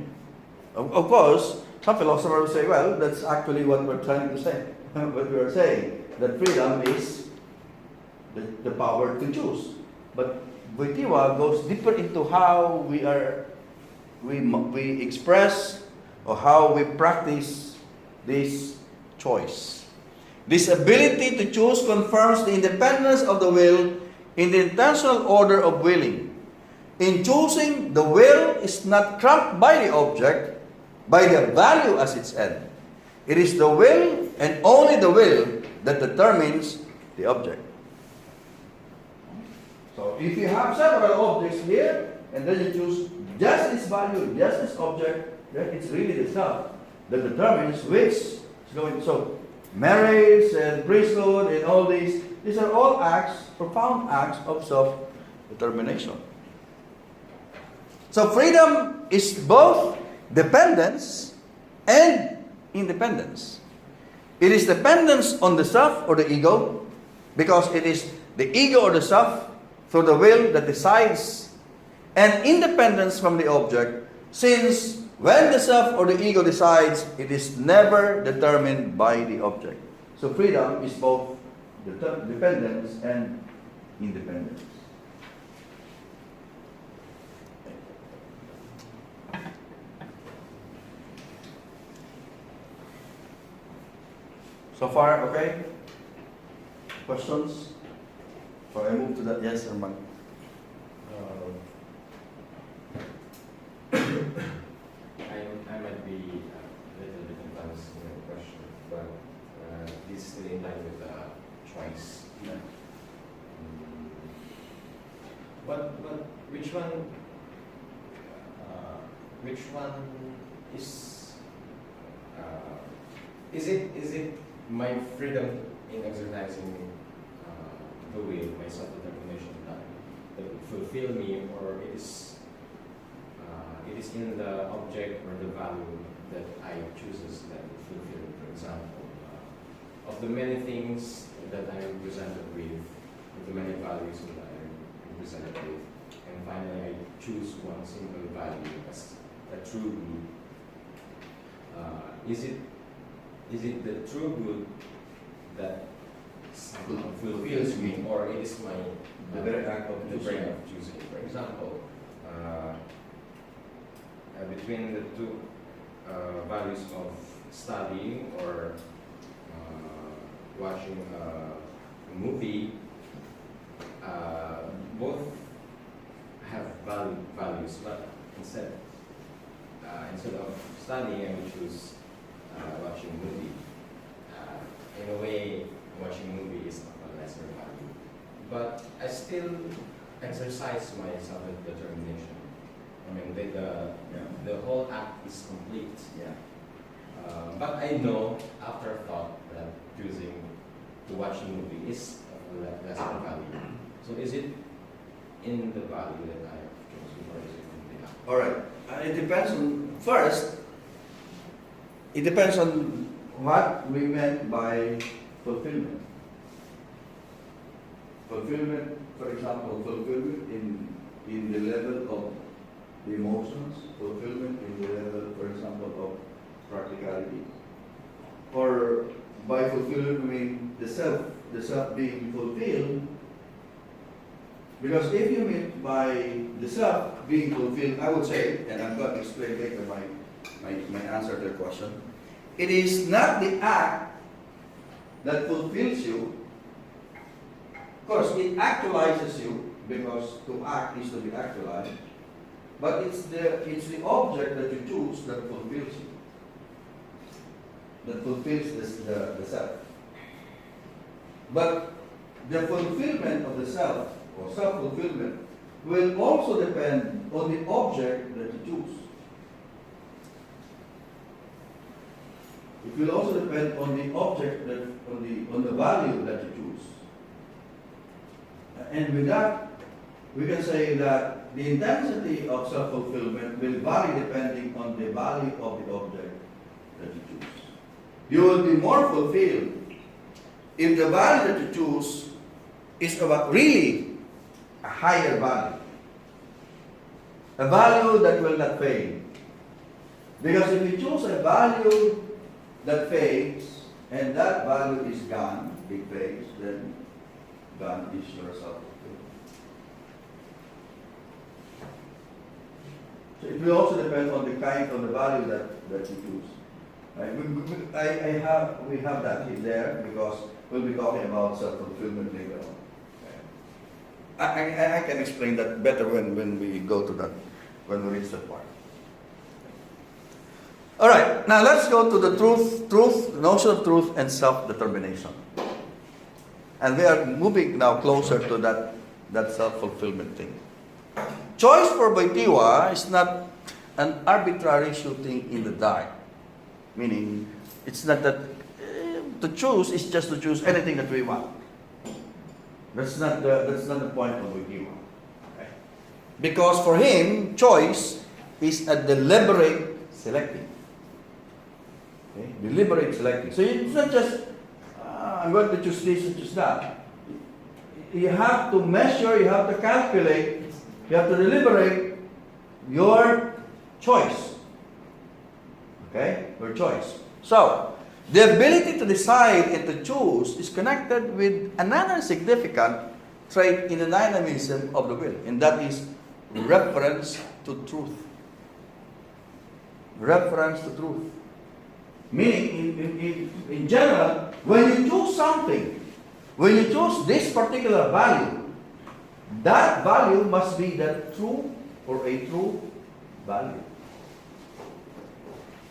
S1: Of course, some philosophers say, well, that's actually what we're trying to say. What we are saying, that freedom is the power to choose. But Wojtyla goes deeper into how we express or how we practice this choice. This ability to choose confirms the independence of the will in the intentional order of willing. In choosing, the will is not cramped by the object, by the value as its end. It is the will and only the will that determines the object. So if you have several objects here, and then you choose just this value, just this object, then it's really the self that determines which is going. So marriage and priesthood and all these are all acts, profound acts of self-determination. So freedom is both dependence and independence. It is dependence on the self or the ego, because it is the ego or the self through the will that decides, and independence from the object, since when the self or the ego decides, it is never determined by the object. So freedom is both dependence and independence. So far, okay? Questions? Before I move to that, yes, Armand.
S4: I might be a little bit advanced in your question, but this is still in line with the choice.
S1: Yeah.
S4: But which one is it my freedom in exercising the will, my self-determination that will fulfill me, or it is in the object or the value that I chooses that will fulfill it? For example, of the many things that I am presented with, of the many values that I am presented with, and finally I choose one single value as a true good. Is it the true good that fulfills me, or it is
S1: The very act of
S4: the
S1: choosing.
S4: brain of choosing? For example, between the two values of studying or watching a movie, both have values, but instead of studying, I would choose watching a movie. In a way, watching a movie is of a lesser value, but I still exercise my self-determination. I mean, the whole act is complete.
S1: Yeah.
S4: But I know after thought that choosing to watch a movie is of a lesser value. So is it in the value that I have chosen, or is it in the act?
S1: All right. It depends on, first, it depends on what we meant by fulfillment. Fulfillment, for example, fulfillment in the level of the emotions, fulfillment in the level, for example, of practicality. Or by fulfillment, we mean the self being fulfilled. Because if you mean by the self being fulfilled, I would say, and I'm going to explain later my answer to the question, it is not the act that fulfills you. Of course, it actualizes you, because to act is to be actualized. But it's the object that you choose that fulfills you, that fulfills the self. But the fulfillment of the self, or self-fulfillment, will also depend on the object that you choose. It will also depend on the object that, on the value that you choose. And with that, we can say that the intensity of self-fulfillment will vary depending on the value of the object that you choose. You will be more fulfilled if the value that you choose is about really a higher value. A value that will not fade. Because if you choose a value that fades, and that value is gone, it fades, then gone is your self-fulfillment. So it will also depend on the kind of the value that you choose. Right? We have that in there because we'll be talking about self-fulfillment later on. I can explain that better when we go to that, when we reach that part. All right, now let's go to the notion of truth and self-determination. And we are moving now closer to that self-fulfillment thing. Choice for Wojtyla is not an arbitrary shooting in the dark. Meaning, it's not that to choose is just to choose anything that we want. That's not the point of Wojtyla. Okay? Because for him, choice is a deliberate selecting. Okay? Deliberate selecting. So it's not just I'm going to choose this and choose that. you have to measure, you have to calculate, you have to deliberate your choice. Okay? Your choice. So, the ability to decide and to choose is connected with another significant trait in the dynamism of the will, and that is reference to truth. Reference to truth. Meaning, in general, when you choose something, when you choose this particular value, that value must be the true or a true value.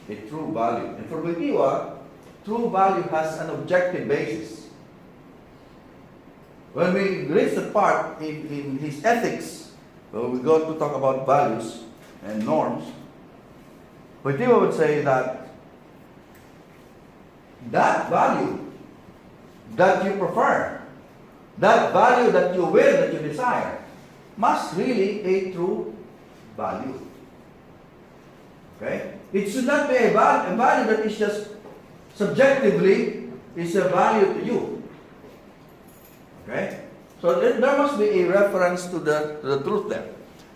S1: A true value. And for Wojtyla, true value has an objective basis. When we reach the part in his ethics, where we go to talk about values and norms, Wojtyla would say that that value that you prefer, that value that you will, that you desire, must really be a true value. Okay? It should not be a value that is just subjectively is a value to you. Okay? So there must be a reference to the truth there.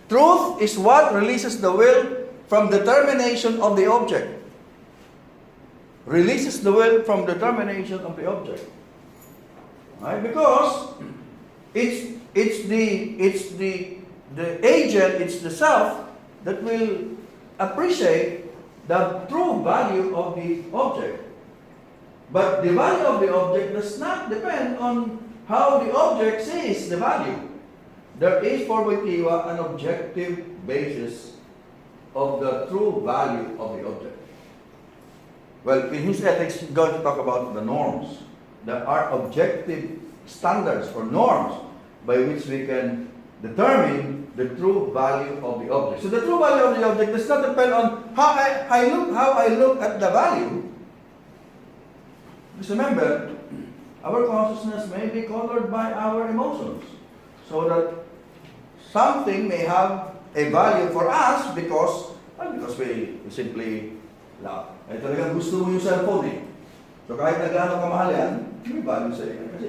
S1: Truth is what releases the will from determination of the object. Releases the will from determination of the object. Right? Because it's the agent, it's the self that will appreciate the true value of the object. But the value of the object does not depend on how the object sees the value. There is for Wojtyla an objective basis of the true value of the object. Well, in his ethics, he's going to talk about the norms. There are objective standards or norms by which we can determine the true value of the object. So the true value of the object does not depend on how I look at the value. Just remember, our consciousness may be colored by our emotions. So that something may have a value for us because we simply love. Ay talagang gusto mo yung cellphone eh. So kahit na gaano kamahal yan, may value sa iyo. Kasi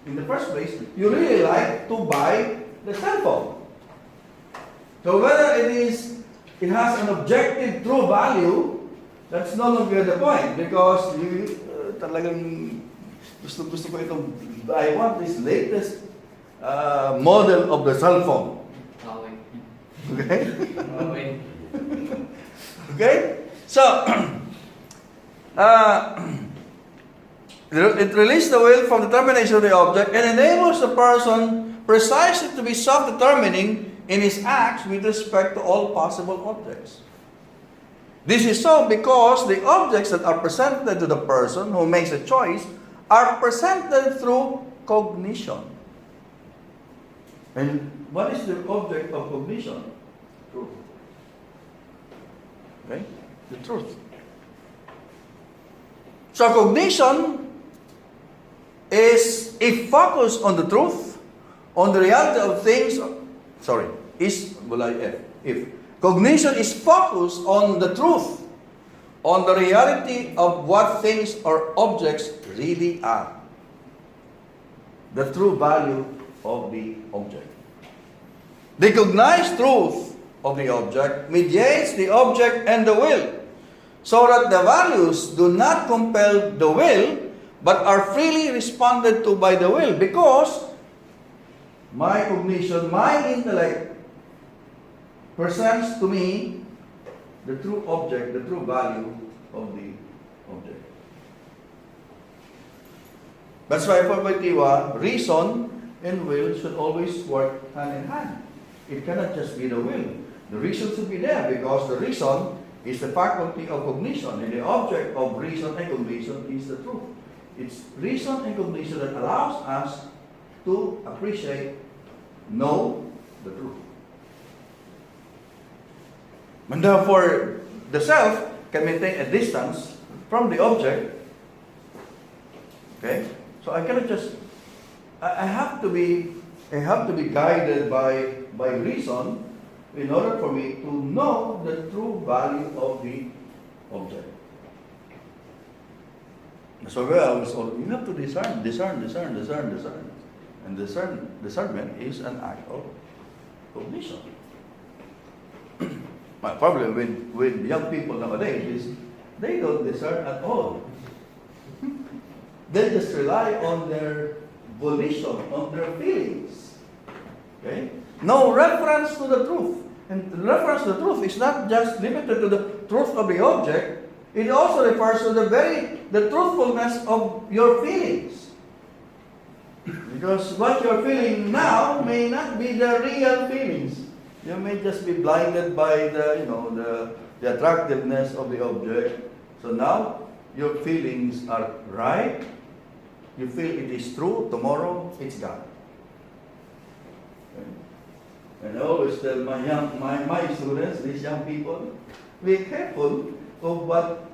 S1: in the first place, you really like to buy the cellphone. So whether it has an objective true value, that's no longer the point because you talagang gusto ko itong, I want this latest model of the cellphone. Okay? Okay? So, it releases the will from determination of the object and enables the person precisely to be self-determining in his acts with respect to all possible objects. This is so because the objects that are presented to the person who makes a choice are presented through cognition. And what is the object of cognition? Truth. Okay? The truth. So cognition is a focus on the truth, on the reality of things. If cognition is focused on the truth, on the reality of what things or objects really are, the true value of the object. The cognized truth of the object mediates the object and the will, so that the values do not compel the will, but are freely responded to by the will, because my cognition, my intellect, presents to me the true object, the true value of the object. That's why for Wojtyla, reason and will should always work hand in hand. It cannot just be the will. The reason should be there because the reason is the faculty of cognition, and the object of reason and cognition is the truth. It's reason and cognition that allows us to appreciate, know the truth. And therefore, the self can maintain a distance from the object. Okay? So I cannot just, I have to be guided by reason in order for me to know the true value of the object. So you have to discern. And discernment is an act of cognition. My problem with young people nowadays is they don't discern at all. They just rely on their volition, on their feelings. Okay? No reference to the truth. And the reference to the truth is not just limited to the truth of the object, it also refers to the truthfulness of your feelings. Because what you're feeling now may not be the real feelings. You may just be blinded by the attractiveness of the object. So now your feelings are right. You feel it is true. Tomorrow it's gone. Okay? And I always tell my students, these young people, be careful of what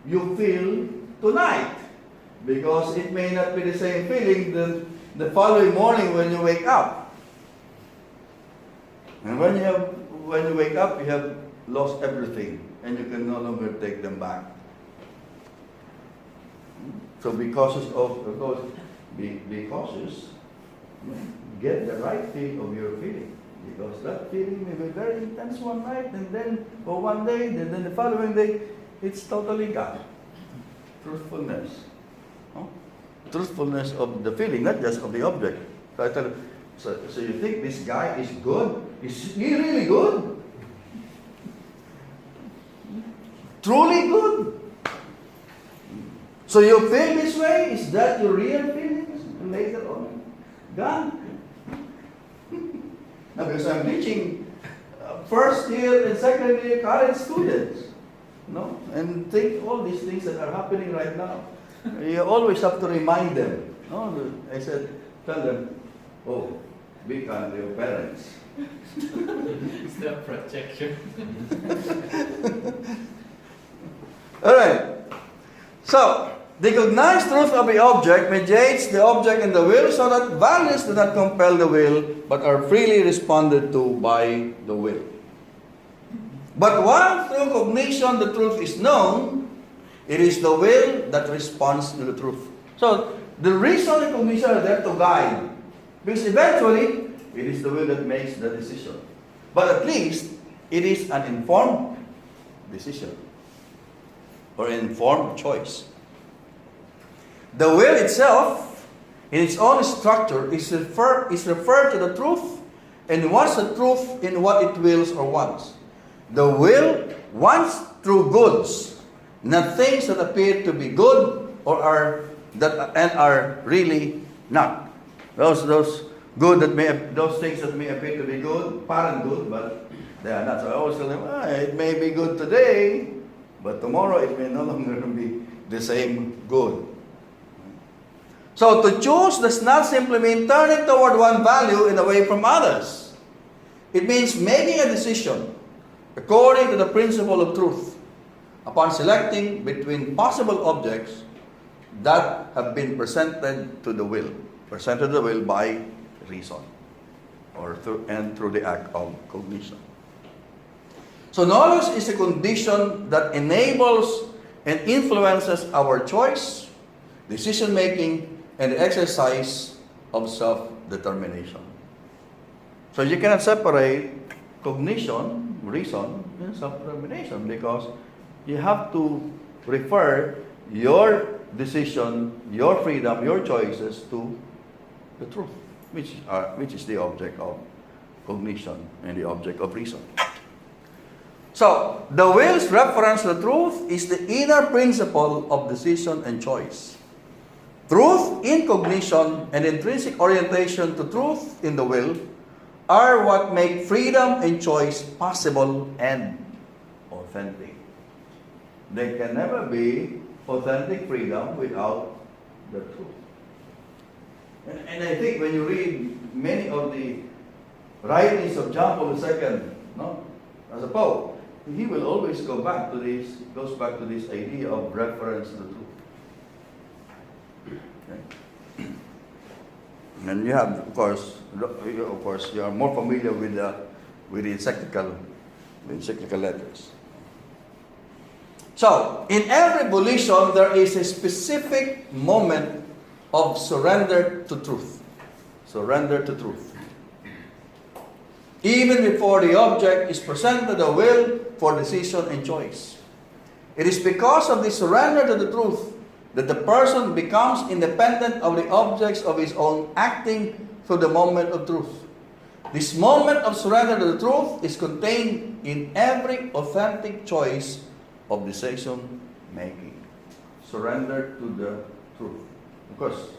S1: you feel tonight, because it may not be the same feeling the following morning when you wake up. And when you wake up, you have lost everything, and you can no longer take them back. So be cautious be cautious. Get the right feel of your feeling. Because that feeling may be very intense one night, and then for one day, and then the following day, it's totally gone. Truthfulness. No? Truthfulness of the feeling, not just of the object. So I tell you, so you think this guy is good? Is he really good? Truly good? So you feel this way? Is that your real feelings? And later on, gone. Now, because I'm teaching first year and second year college students, and think all these things that are happening right now. You always have to remind them. No, I said, tell them, oh, be kind to your parents.
S3: It's the projection.
S1: All right. So, the recognized truth of the object mediates the object and the will, so that values do not compel the will, but are freely responded to by the will. But while through cognition the truth is known, it is the will that responds to the truth. So, the reason and cognition are there to guide. Because eventually, it is the will that makes the decision. But at least, it is an informed decision. Or an informed choice. The will itself, in its own structure, is referred to the truth and wants the truth in what it wills or wants. The will wants true goods, not things that appear to be good or are really not. Those things that may appear to be good, apparent good, but they are not. So I always tell them, it may be good today, but tomorrow it may no longer be the same good. So to choose does not simply mean turning toward one value and away from others. It means making a decision according to the principle of truth upon selecting between possible objects that have been presented to the will by reason through the act of cognition. So knowledge is a condition that enables and influences our choice, decision-making, and the exercise of self-determination. So you cannot separate cognition, reason, and self-determination, because you have to refer your decision, your freedom, your choices to the truth, which is the object of cognition and the object of reason. So, the will's reference to the truth is the inner principle of decision and choice. Truth in cognition and intrinsic orientation to truth in the will are what make freedom and choice possible and authentic. There can never be authentic freedom without the truth. And I think when you read many of the writings of John Paul II, as a Pope, he will always goes back to this idea of reference to the truth. Okay. And you have, of course, you are more familiar with the encyclical letters. So, in every volition, there is a specific moment of surrender to truth. surrender to truth. Even before the object is presented the will for decision and choice. It is because of the surrender to the truth that the person becomes independent of the objects of his own acting through the moment of truth. This moment of surrender to the truth is contained in every authentic choice of decision making. Surrender to the truth. Of course,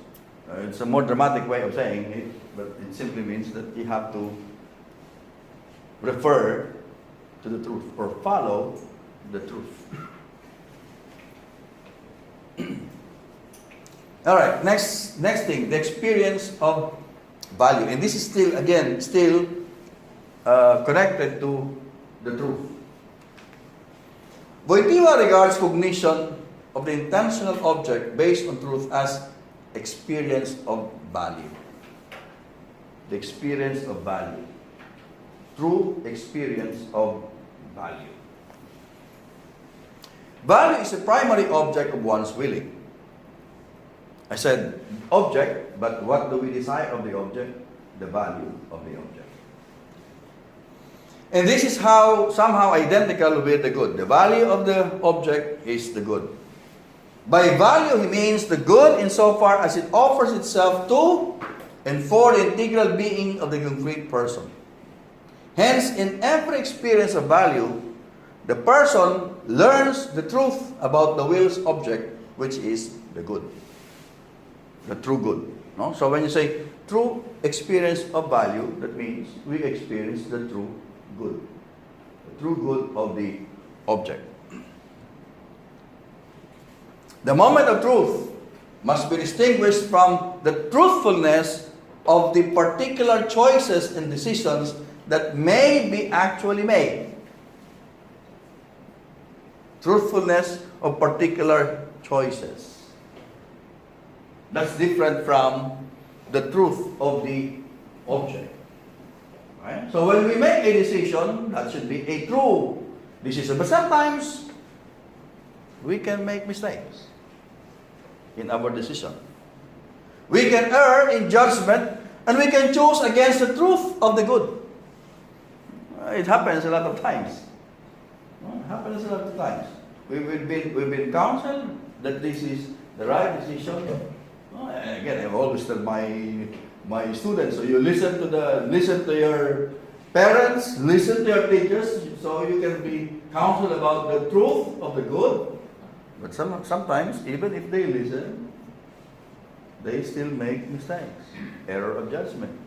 S1: it's a more dramatic way of saying it, but it simply means that you have to refer to the truth or follow the truth. All right, next thing, the experience of value. And this is still connected to the truth. Wojtyla regards cognition of the intentional object based on truth as experience of value. The experience of value. True experience of value. Value is the primary object of one's willing. I said object, but what do we decide of the object? The value of the object. And this is somehow identical with the good. The value of the object is the good. By value, he means the good insofar as it offers itself to and for the integral being of the concrete person. Hence, in every experience of value, the person learns the truth about the will's object, which is the good. The true good. No? So when you say true experience of value, that means we experience the true good. The true good of the object. The moment of truth must be distinguished from the truthfulness of the particular choices and decisions that may be actually made. Truthfulness of particular choices. That's different from the truth of the object. Right? So when we make a decision, that should be a true decision. But sometimes, we can make mistakes in our decision. We can err in judgment, and we can choose against the truth of the good. It happens a lot of times. It happens a lot of times. We've been counseled that this is the right decision. And again, I've always told my students, so you listen to your parents, listen to your teachers, so you can be counseled about the truth of the good. But sometimes, even if they listen, they still make mistakes, error of judgment.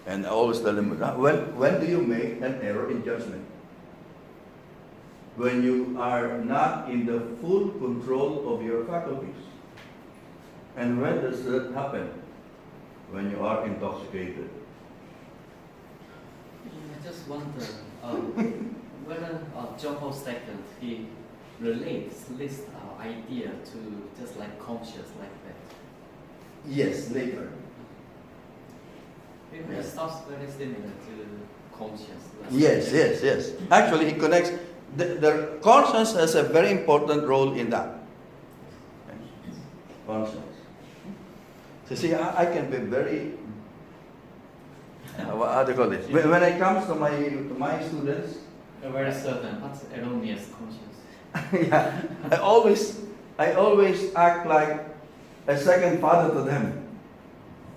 S1: And I always tell them, when do you make an error in judgment? When you are not in the full control of your faculties. And when does that happen? When you are intoxicated.
S3: I just wonder whether John Paul II, he relates this idea to just like conscious like that.
S1: Yes, later.
S3: It sounds very similar to conscious.
S1: Yes. Actually, he connects. The conscience has a very important role in that. Conscience. So see, I can be very, how do you call it? When it comes to my students,
S3: You're very certain. What's erroneous conscious?
S1: yeah, I always act like a second father to them.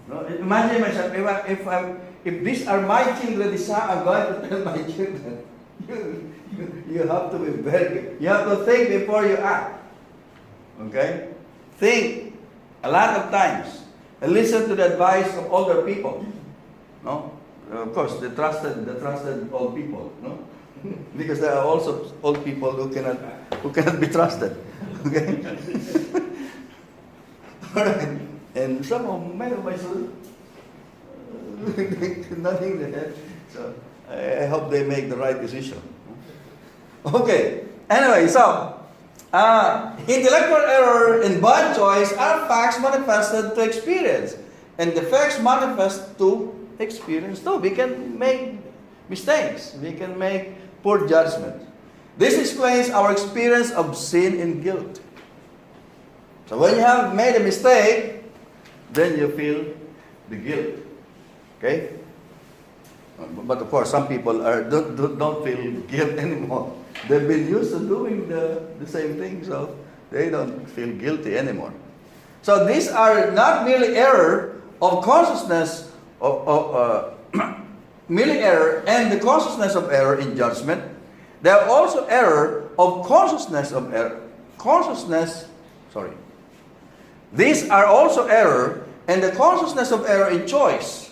S1: No? Imagine myself, if these are my children, this is how I'm going to tell my children. You have to be very, you have to think before you act. Okay? Think a lot of times. And listen to the advice of older people. No? Of course, the trusted old people. No? Because there are also old people who cannot be trusted. Okay? Alright. And some of my students, nothing there. So I hope they make the right decision. Okay. Anyway, so intellectual error and bad choice are facts manifested to experience, and defects manifest to experience too. We can make mistakes. We can make poor judgment. This explains our experience of sin and guilt. So when you have made a mistake, then you feel the guilt. Okay? But of course, some people don't feel guilt anymore. They've been used to doing the same thing, so they don't feel guilty anymore. So these are not merely error of consciousness, merely error and the consciousness of error in judgment. They are also error of consciousness of error. These are also error and the consciousness of error in choice.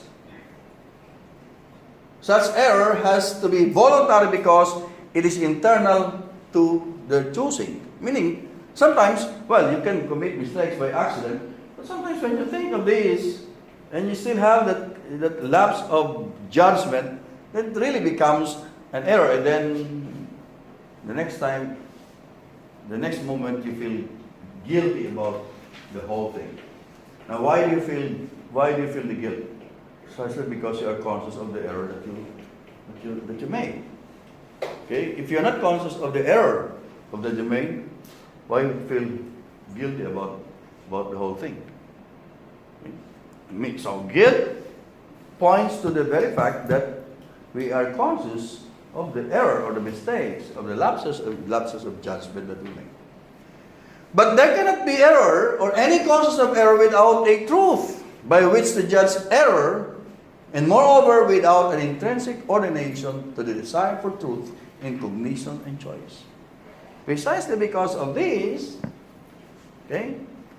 S1: Such error has to be voluntary because it is internal to their choosing. Meaning, sometimes, well, you can commit mistakes by accident, but sometimes when you think of this, and you still have that lapse of judgment, that really becomes an error. And then the next moment, you feel guilty about the whole thing. Now, why do you feel the guilt? Precisely because you are conscious of the error that you made. Okay? If you're not conscious of the error that you made, why you feel guilty about the whole thing? So guilt points to the very fact that we are conscious of the error or the mistakes, of the lapses of judgment that we make. But there cannot be error or any consciousness of error without a truth by which to judge error, and moreover without an intrinsic ordination to the desire for truth in cognition and choice. Precisely because of this, okay,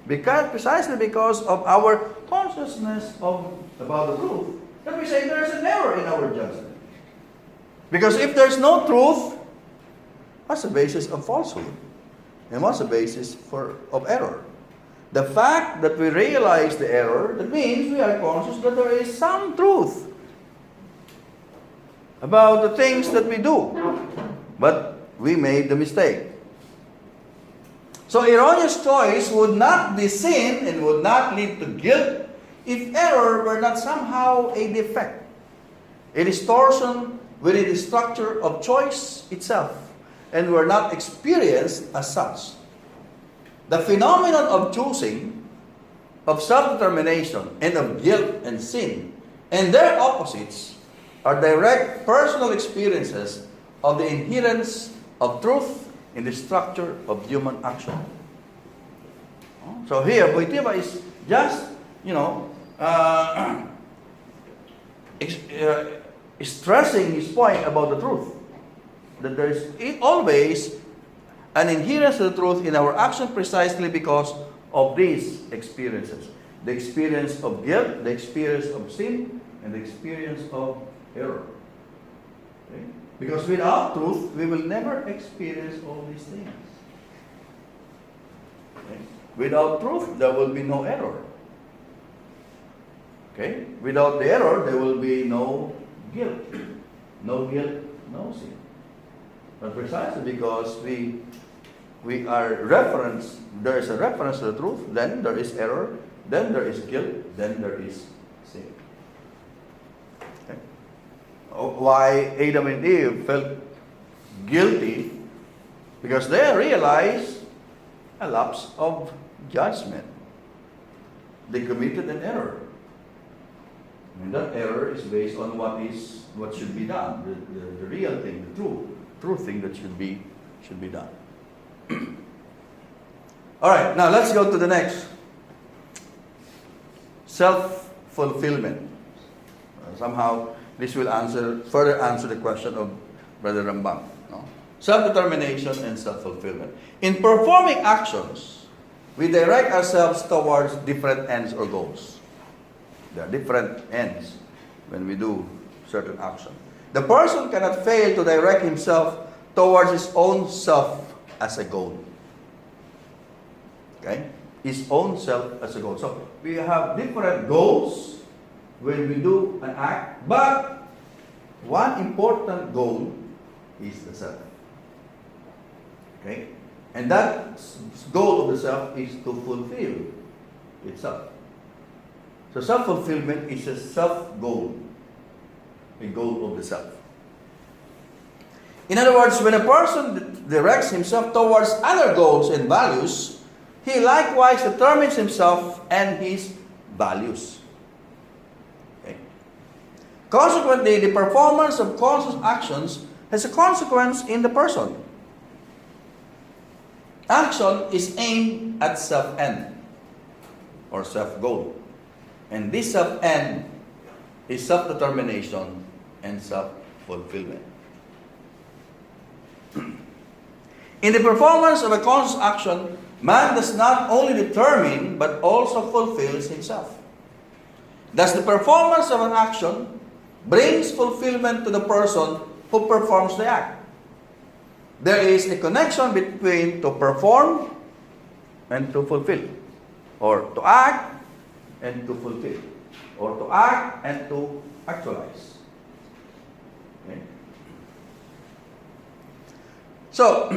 S1: precisely because of our consciousness about the truth, that we say there is an error in our judgment. Because if there's no truth, what's the basis of falsehood? And what's the basis of error? The fact that we realize the error, that means we are conscious that there is some truth about the things that we do. But we made the mistake. So erroneous choice would not be sin and would not lead to guilt if error were not somehow a defect, a distortion within the structure of choice itself, and were not experienced as such. The phenomenon of choosing, of self-determination, and of guilt and sin, and their opposites are direct personal experiences of the inherence of truth in the structure of human action. So here, Wojtyla is just, stressing his point about the truth. That there is always an inherence of the truth in our action precisely because of these experiences. The experience of guilt, the experience of sin, and the experience of error. Okay? Because without truth, we will never experience all these things. Okay? Without truth, there will be no error. Okay? Without the error, there will be no guilt. No guilt, no sin. But precisely because we are reference, there is a reference to the truth, then there is error, then there is guilt, then there is sin. Okay? Why Adam and Eve felt guilty? Because they realized a lapse of judgment. They committed an error. And that error is based on what should be done, the real thing, the true thing that should be done. All right, now let's go to the next. Self-fulfillment. Somehow this will further answer the question of Brother Rambam. No? Self-determination and self-fulfillment. In performing actions, we direct ourselves towards different ends or goals. There are different ends when we do certain action. The person cannot fail to direct himself towards his own self as a goal. Okay? His own self as a goal. So, we have different goals when we do an act, but one important goal is the self. Okay? And that goal of the self is to fulfill itself. So self-fulfillment is a self-goal, a goal of the self. In other words, when a person directs himself towards other goals and values, he likewise determines himself and his values. Consequently, the performance of conscious actions has a consequence in the person. Action is aimed at self-end or self-goal. And this self-end is self-determination and self-fulfillment. In the performance of a conscious action, man does not only determine but also fulfills himself. Thus, the performance of an action brings fulfillment to the person who performs the act. There is a connection between to perform and to fulfill, or to act and to fulfill, or to act and to actualize. Okay? So,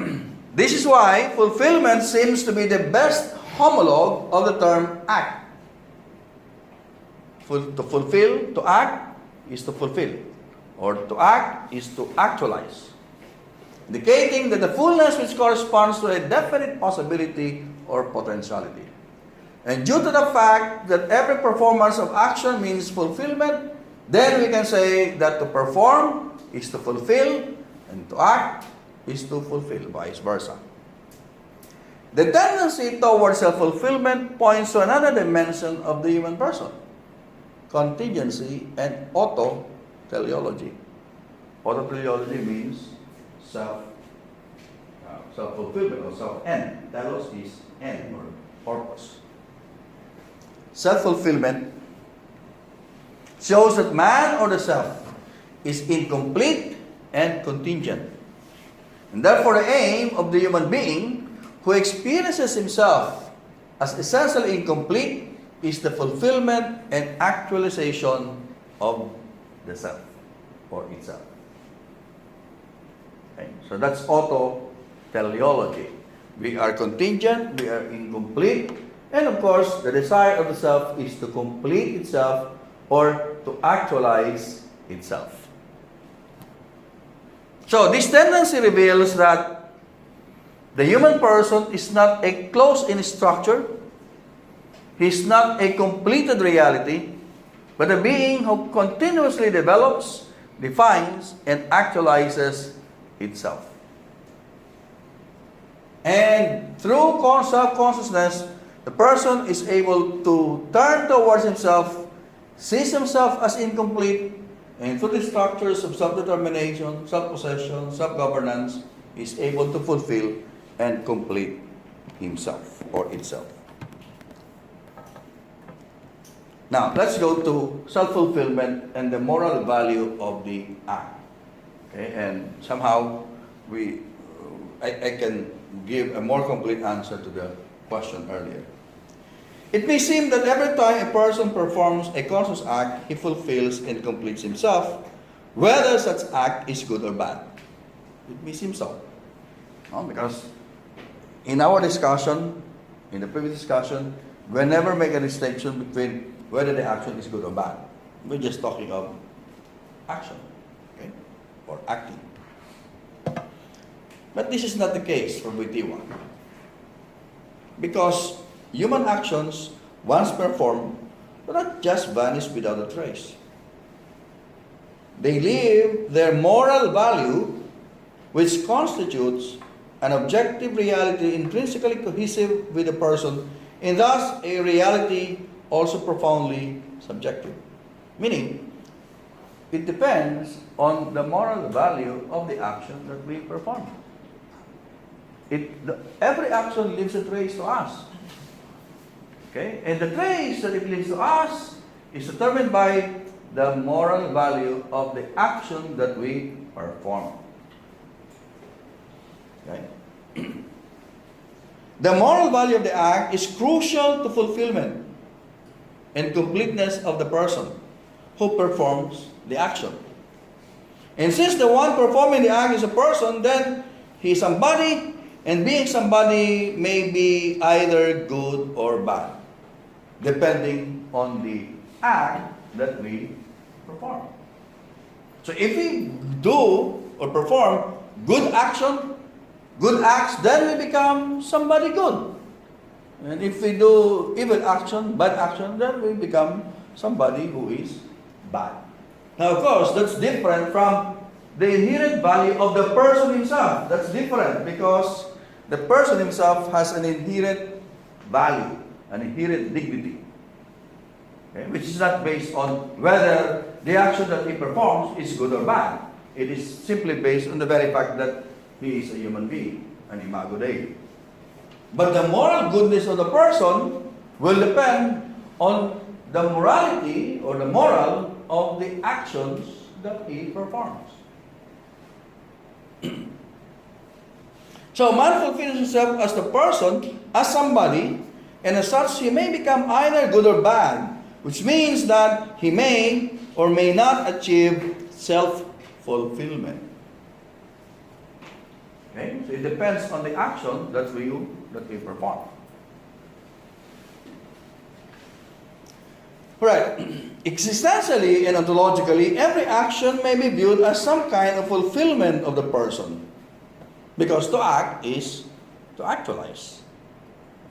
S1: this is why fulfillment seems to be the best homologue of the term act. To fulfill, to act, is to fulfill. Or to act is to actualize. Indicating that the fullness which corresponds to a definite possibility or potentiality. And due to the fact that every performance of action means fulfillment, then we can say that to perform is to fulfill, and to act is to fulfill, vice versa. The tendency towards self-fulfillment points to another dimension of the human person: contingency and auto-teleology. Auto-teleology means self-fulfillment or self-end. Telos is end or purpose. Self-fulfillment shows that man or the self is incomplete and contingent. And therefore the aim of the human being who experiences himself as essentially incomplete is the fulfillment and actualization of the self or itself. Okay? So that's auto-teleology. We are contingent, we are incomplete, and of course, the desire of the self is to complete itself or to actualize itself. So this tendency reveals that the human person is not a closed-in structure. He is not a completed reality, but a being who continuously develops, defines, and actualizes itself. And through self-consciousness, the person is able to turn towards himself, sees himself as incomplete, and through the structures of self-determination, self-possession, self-governance, is able to fulfill and complete himself or itself. Now, let's go to self-fulfillment and the moral value of the act. Okay, and somehow I can give a more complete answer to the question earlier. It may seem that every time a person performs a conscious act, he fulfills and completes himself, whether such act is good or bad. It may seem so. Because in our discussion, in the previous discussion, we never make a distinction between whether the action is good or bad. We're just talking of action, okay, or acting. But this is not the case for Wojtyla. Because human actions, once performed, do not just vanish without a trace. They leave their moral value, which constitutes an objective reality intrinsically cohesive with the person, and thus a reality also profoundly subjective. Meaning, it depends on the moral value of the action that we perform. Every action leaves a trace to us. Okay? And the trace that it leaves to us is determined by the moral value of the action that we perform. Okay? The moral value of the act is crucial to fulfillment and completeness of the person who performs the action. And since the one performing the act is a person, then he is somebody, and being somebody may be either good or bad, depending on the act that we perform. So if we do or perform good acts, then we become somebody good. And if we do evil action, bad action, then we become somebody who is bad. Now, of course, that's different from the inherent value of the person himself. That's different because the person himself has an inherent value, an inherent dignity, okay, which is not based on whether the action that he performs is good or bad. It is simply based on the very fact that he is a human being, an imago Dei. But the moral goodness of the person will depend on the morality or the moral of the actions that he performs. So man fulfills himself as the person, as somebody, and as such he may become either good or bad, which means that he may or may not achieve self-fulfillment. Okay? So it depends on the action that we perform. Right. Existentially and ontologically, every action may be viewed as some kind of fulfillment of the person. Because to act is to actualize.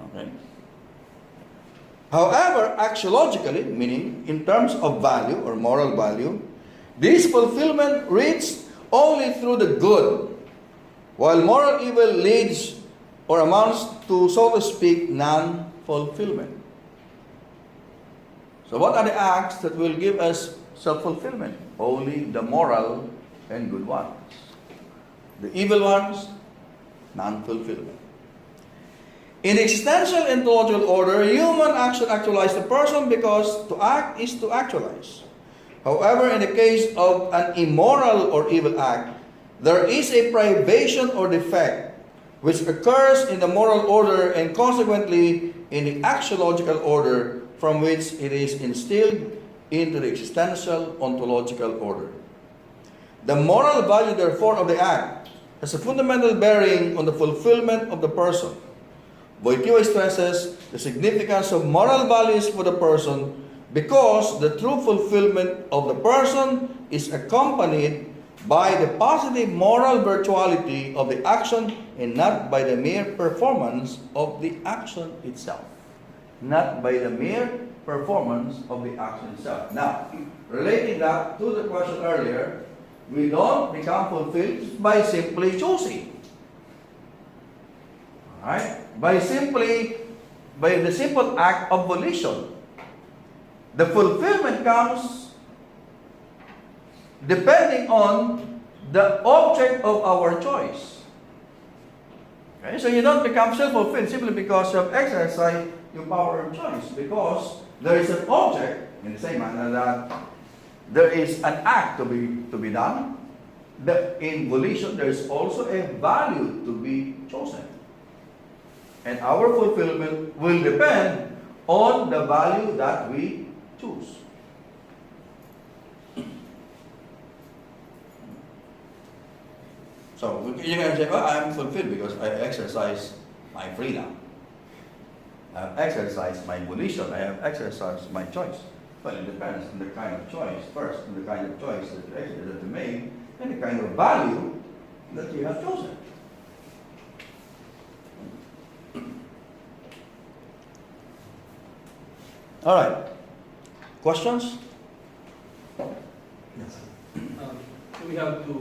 S1: Okay? However, axiologically, meaning in terms of value or moral value, this fulfillment reaches only through the good, while moral evil leads or amounts to, so to speak, non-fulfillment. So what are the acts that will give us self-fulfillment? Only the moral and good ones. The evil ones, non-fulfillment. In existential and ontological order, human action actualizes the person because to act is to actualize. However, in the case of an immoral or evil act, there is a privation or defect which occurs in the moral order and consequently in the axiological order from which it is instilled into the existential ontological order. The moral value, therefore, of the act has a fundamental bearing on the fulfillment of the person. Wojtyla stresses the significance of moral values for the person because the true fulfillment of the person is accompanied by the positive moral virtuality of the action and not by the mere performance of the action itself. Not by the mere performance of the action itself. Now, relating that to the question earlier, we don't become fulfilled by simply choosing. Alright? By the simple act of volition. The fulfillment comes depending on the object of our choice. Okay? So you don't become self-fulfilled simply because you have exercised your power of choice. Because there is an object, in the same manner that there is an act to be done. In volition, there is also a value to be chosen. And our fulfillment will depend on the value that we choose. So you can say, well, I am fulfilled because I exercise my freedom. I have exercised my volition. I have exercised my choice. Well, it depends on the kind of choice first, on the kind of choice that you made, and the kind of value that you have chosen. All right. Questions? Yes.
S5: Do we have to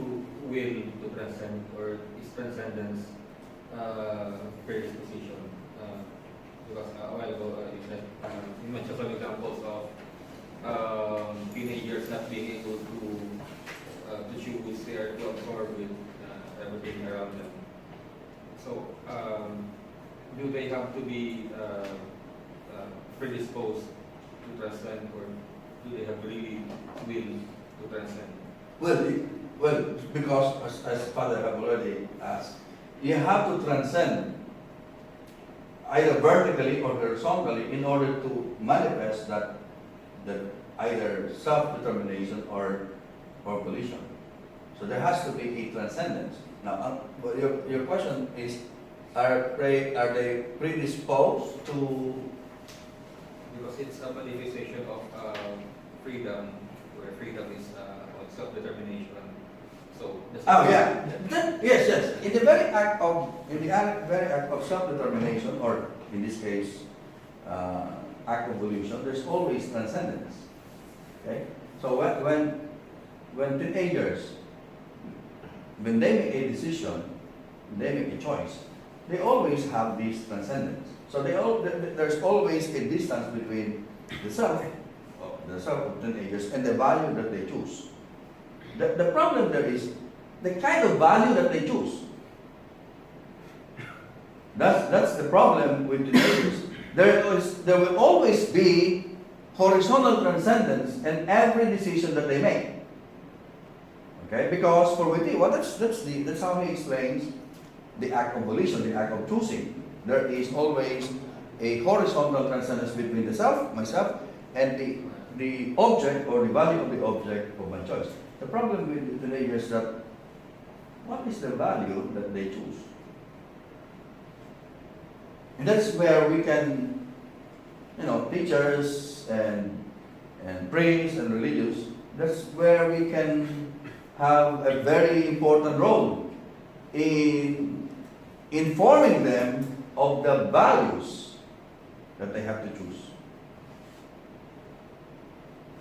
S5: will to transcend, or is transcendence predisposition? Because a while ago you said you mentioned some examples of teenagers not being able to choose their to absorb with everything around them. So do they have to be predisposed to transcend, or do they have really will to transcend?
S1: Well, because as Father have already asked, you have to transcend either vertically or horizontally in order to manifest that either self-determination or volition. So there has to be a transcendence. Now, your question is, are they predisposed to?
S5: Because it's a manifestation of freedom, where freedom is self-determination. So
S1: Yes. In the very act of self-determination, or in this case, act of volition, there's always transcendence. Okay. So when when teenagers, when they make a decision, they make a choice, they always have this transcendence. So there's always a distance between the self of teenagers and the value that they choose. The problem there is the kind of value that they choose. That's the problem with teenagers. There will always be horizontal transcendence in every decision that they make. Okay, because for Wojtyla, that's how he explains the act of volition, the act of choosing. There is always a horizontal transcendence between the self, myself, and the object or the value of the object of my choice. The problem with the teenagers is that what is the value that they choose? And that's where we can, teachers and priests and religious, that's where we can have a very important role in informing them of the values that they have to choose.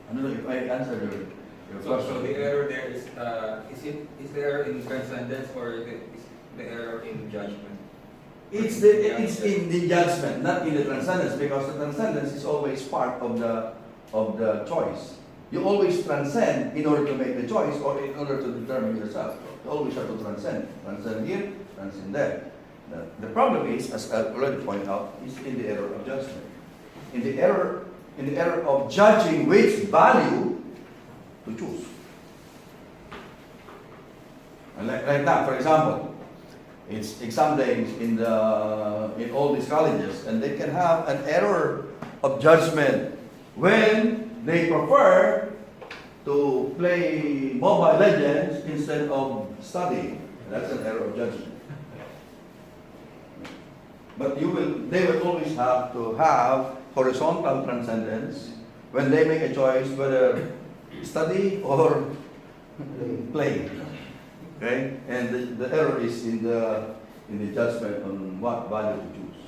S1: I don't know if I answered your question.
S5: So the error there is the error in transcendence or is the error in judgment?
S1: It's in the judgment, not in the transcendence, because the transcendence is always part of the choice. You always transcend in order to make the choice or in order to determine yourself. You always have to transcend. Transcend here, transcend there. The problem is, as I already pointed out, is in the error of judgment. In the error of judging which value to choose. And like now, for example, it's exam days in all these colleges, and they can have an error of judgment when they prefer to play Mobile Legends instead of studying. That's an error of judgment. But they will always have to have horizontal transcendence when they make a choice whether study or play. Okay? And the error is in the judgment on what value to choose.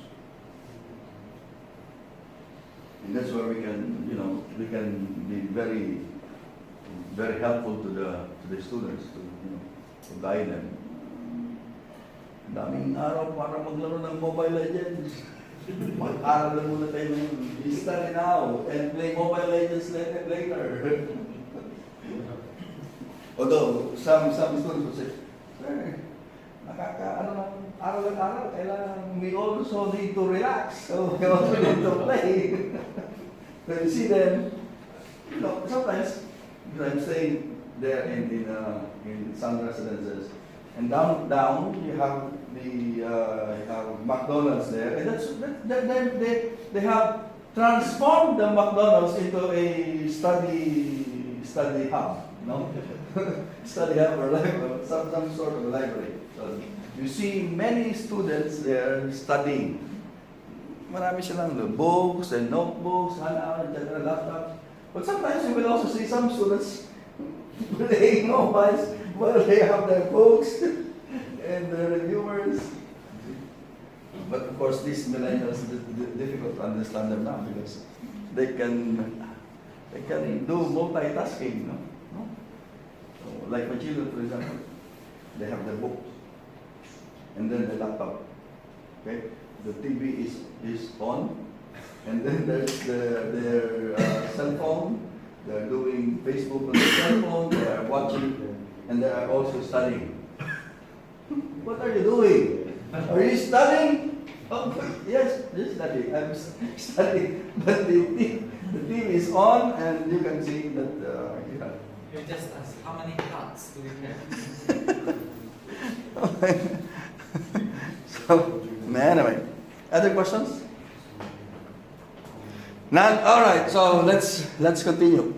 S1: And that's where we can be very, very helpful to the students to guide them. Daming araw para maglaro ng Mobile Legends. Mag-aral lang muna tayo ng study now and play Mobile Legends later. Although some students will say, sir, aral, kailangan we also need to relax, so we also need to play. When you see them, sometimes I'm staying there in some residences, and down you have McDonald's there, and they have transformed the McDonald's into a study hub, study hub or like some sort of library. So you see many students there studying. Marami silang books and notebooks, etc., laptops. But sometimes you will also see some students playing mobiles while they have their books and the reviewers. But of course, these millennials, it's difficult to understand them now because they can do multitasking, no? So, like my children, for example, they have their books and then the laptop. Okay, the TV is on, and then there's their cell phone. They're doing Facebook on the cell phone. They are watching, and they are also studying. What are you doing? Are you studying? Oh, yes, studying. I'm studying. But the TV is on, and you can see that.
S3: You just ask, how many cards do we have?
S1: So, anyway, other questions? None. All right. So let's continue.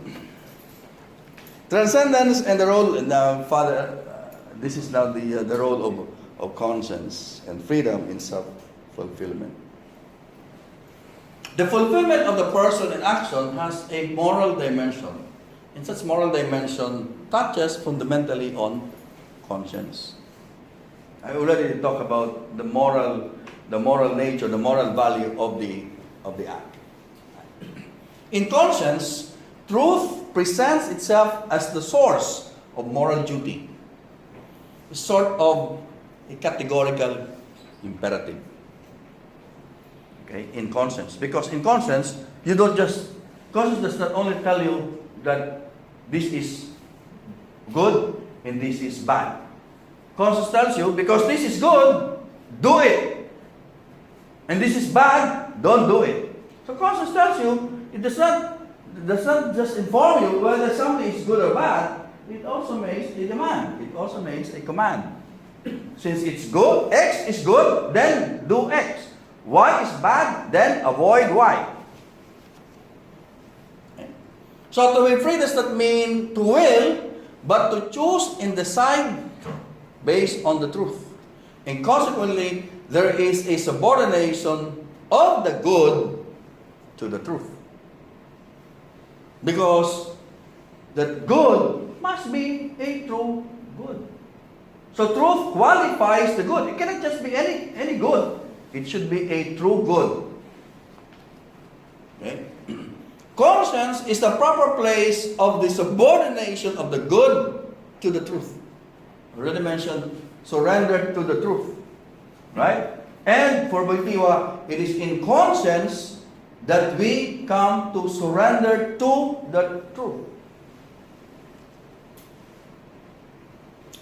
S1: Transcendence and the role. Now, Father, this is now the role of conscience and freedom in self-fulfillment. The fulfillment of the person in action has a moral dimension. And such moral dimension touches fundamentally on conscience. I already talked about the moral nature, the moral value of the act. In conscience, truth presents itself as the source of moral duty. Sort of a categorical imperative. Okay, in conscience. Because in conscience, you don't just, conscience does not only tell you that this is good and this is bad. Conscience tells you, because this is good, do it. And this is bad, don't do it. So conscience tells you, it does not just inform you whether something is good or bad, it also makes a demand. It also makes a command. Since it's good, X is good, then do X. Y is bad, then avoid Y. Okay. So to be free does not mean to will, but to choose and decide based on the truth. And consequently, there is a subordination of the good to the truth. Because the good must be a true good. So truth qualifies the good. It cannot just be any good. It should be a true good. Okay? Conscience is the proper place of the subordination of the good to the truth. I already mentioned surrender to the truth. Right? And for Wojtyla, it is in conscience that we come to surrender to the truth.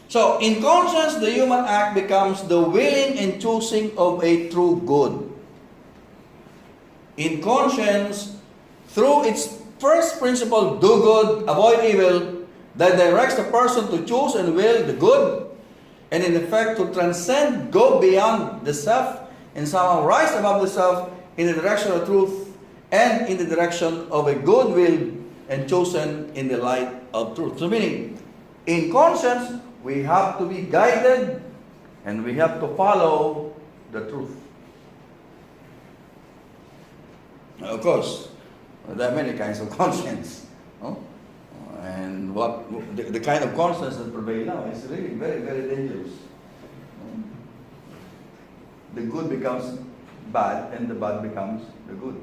S1: So, in conscience, the human act becomes the willing and choosing of a true good. In conscience, through its first principle, do good, avoid evil, that directs the person to choose and will the good, and in effect to transcend, go beyond the self, and somehow rise above the self in the direction of truth, and in the direction of a good will, and chosen in the light of truth. So meaning, in conscience, we have to be guided and we have to follow the truth. Now, of course, there are many kinds of conscience. No? And the kind of conscience that prevails now is really very, very dangerous. The good becomes bad and the bad becomes the good.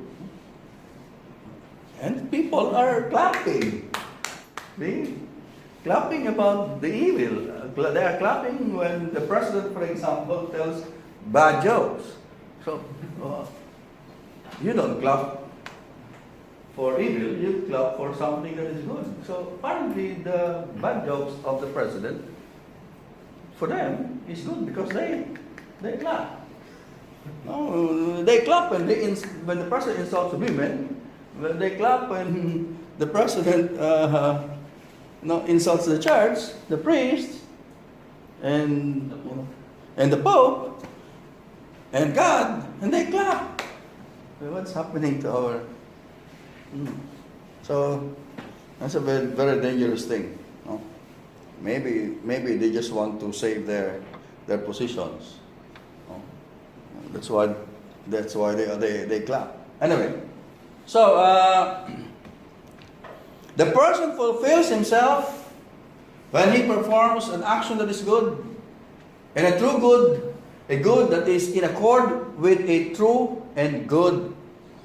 S1: And people are clapping. Clapping about the evil. They are clapping when the president, for example, tells bad jokes. So, you don't clap for evil, you clap for something that is good. So, apparently, the bad jokes of the president, for them, is good because they clap. No, they clap when the president insults women. When they clap when the president insults the church, the priest, and the Pope, and God, and they clap. So what's happening to our? So that's a very, very dangerous thing. No? Maybe they just want to save their positions. No? That's why they clap. Anyway, so. The person fulfills himself when he performs an action that is good, and a true good, a good that is in accord with a true and good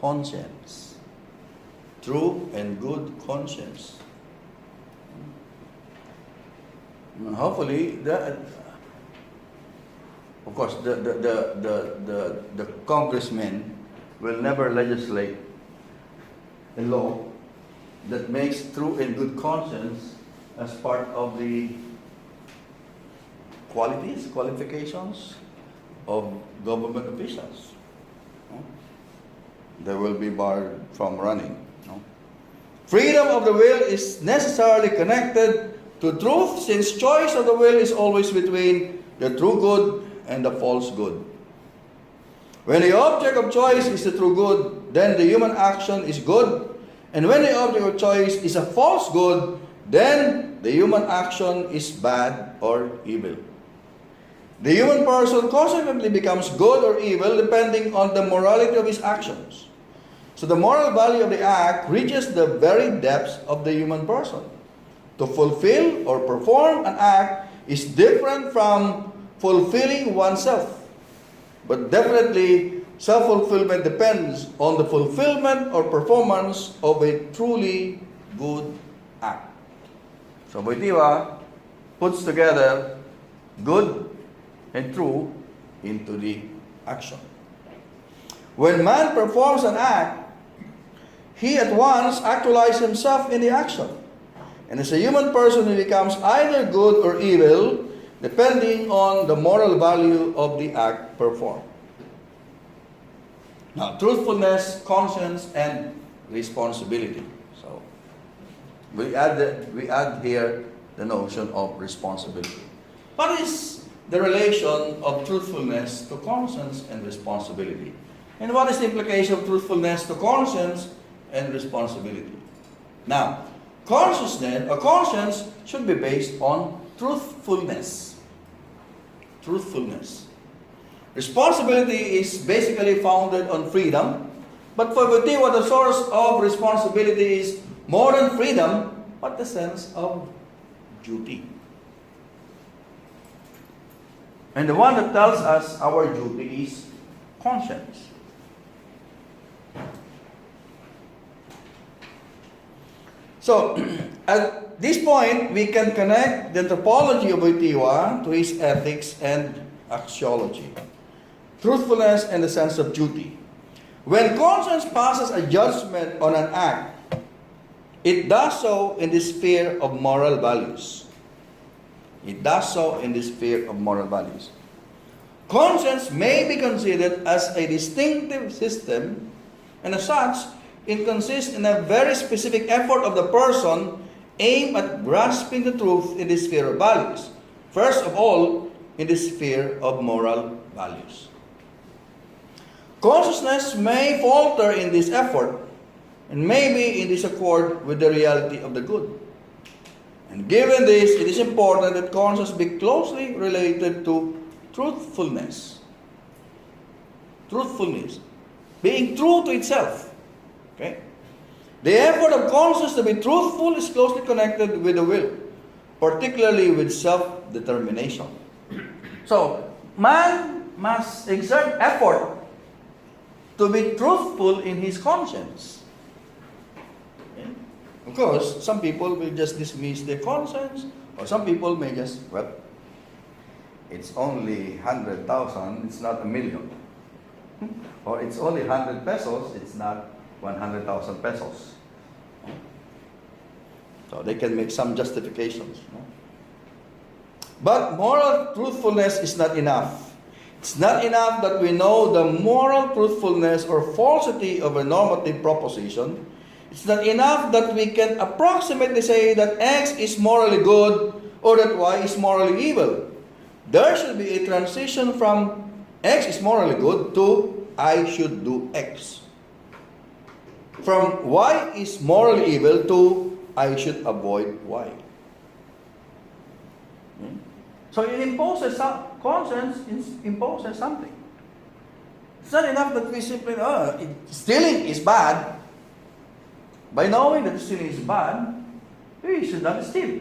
S1: conscience. True and good conscience. And hopefully, of course, the congressmen will never legislate a law that makes true and good conscience as part of the qualifications of government officials. No? They will be barred from running. No? Freedom of the will is necessarily connected to truth, since choice of the will is always between the true good and the false good. When the object of choice is the true good, then the human action is good. And when the object of choice is a false good, then the human action is bad or evil. The human person consequently becomes good or evil depending on the morality of his actions. So the moral value of the act reaches the very depths of the human person. To fulfill or perform an act is different from fulfilling oneself. But definitely, self-fulfillment depends on the fulfillment or performance of a truly good act. So Wojtyla puts together good and true into the action. When man performs an act, he at once actualizes himself in the action. And as a human person, he becomes either good or evil, depending on the moral value of the act performed. Now, truthfulness, conscience, and responsibility. So, we add here the notion of responsibility. What is the relation of truthfulness to conscience and responsibility? And what is the implication of truthfulness to conscience and responsibility? Now, consciousness or conscience should be based on truthfulness. Truthfulness. Responsibility is basically founded on freedom, but for Wojtyla, the source of responsibility is more than freedom, but the sense of duty. And the one that tells us our duty is conscience. So, at this point, we can connect the anthropology of Wojtyla to his ethics and axiology. Truthfulness and the sense of duty. When conscience passes a judgment on an act, it does so in the sphere of moral values. It does so in the sphere of moral values. Conscience may be considered as a distinctive system, and as such, it consists in a very specific effort of the person aimed at grasping the truth in the sphere of values. First of all, in the sphere of moral values. Consciousness may falter in this effort and may be in disaccord with the reality of the good. And given this, it is important that conscience be closely related to truthfulness. Truthfulness. Being true to itself. Okay? The effort of conscience to be truthful is closely connected with the will, particularly with self-determination. So, man must exert effort to be truthful in his conscience. Okay? Of course, some people will just dismiss their conscience, or some people may just, well, it's only 100,000, it's not a million. Or it's only 100 pesos, it's not 100,000 pesos. So they can make some justifications. But moral truthfulness is not enough. It's not enough that we know the moral truthfulness or falsity of a normative proposition. It's not enough that we can approximately say that X is morally good or that Y is morally evil. There should be a transition from X is morally good to I should do X. From Y is morally evil to I should avoid Y. So it imposes conscience imposes something. It's not enough that we simply stealing is bad. By knowing that stealing is bad, we should not steal.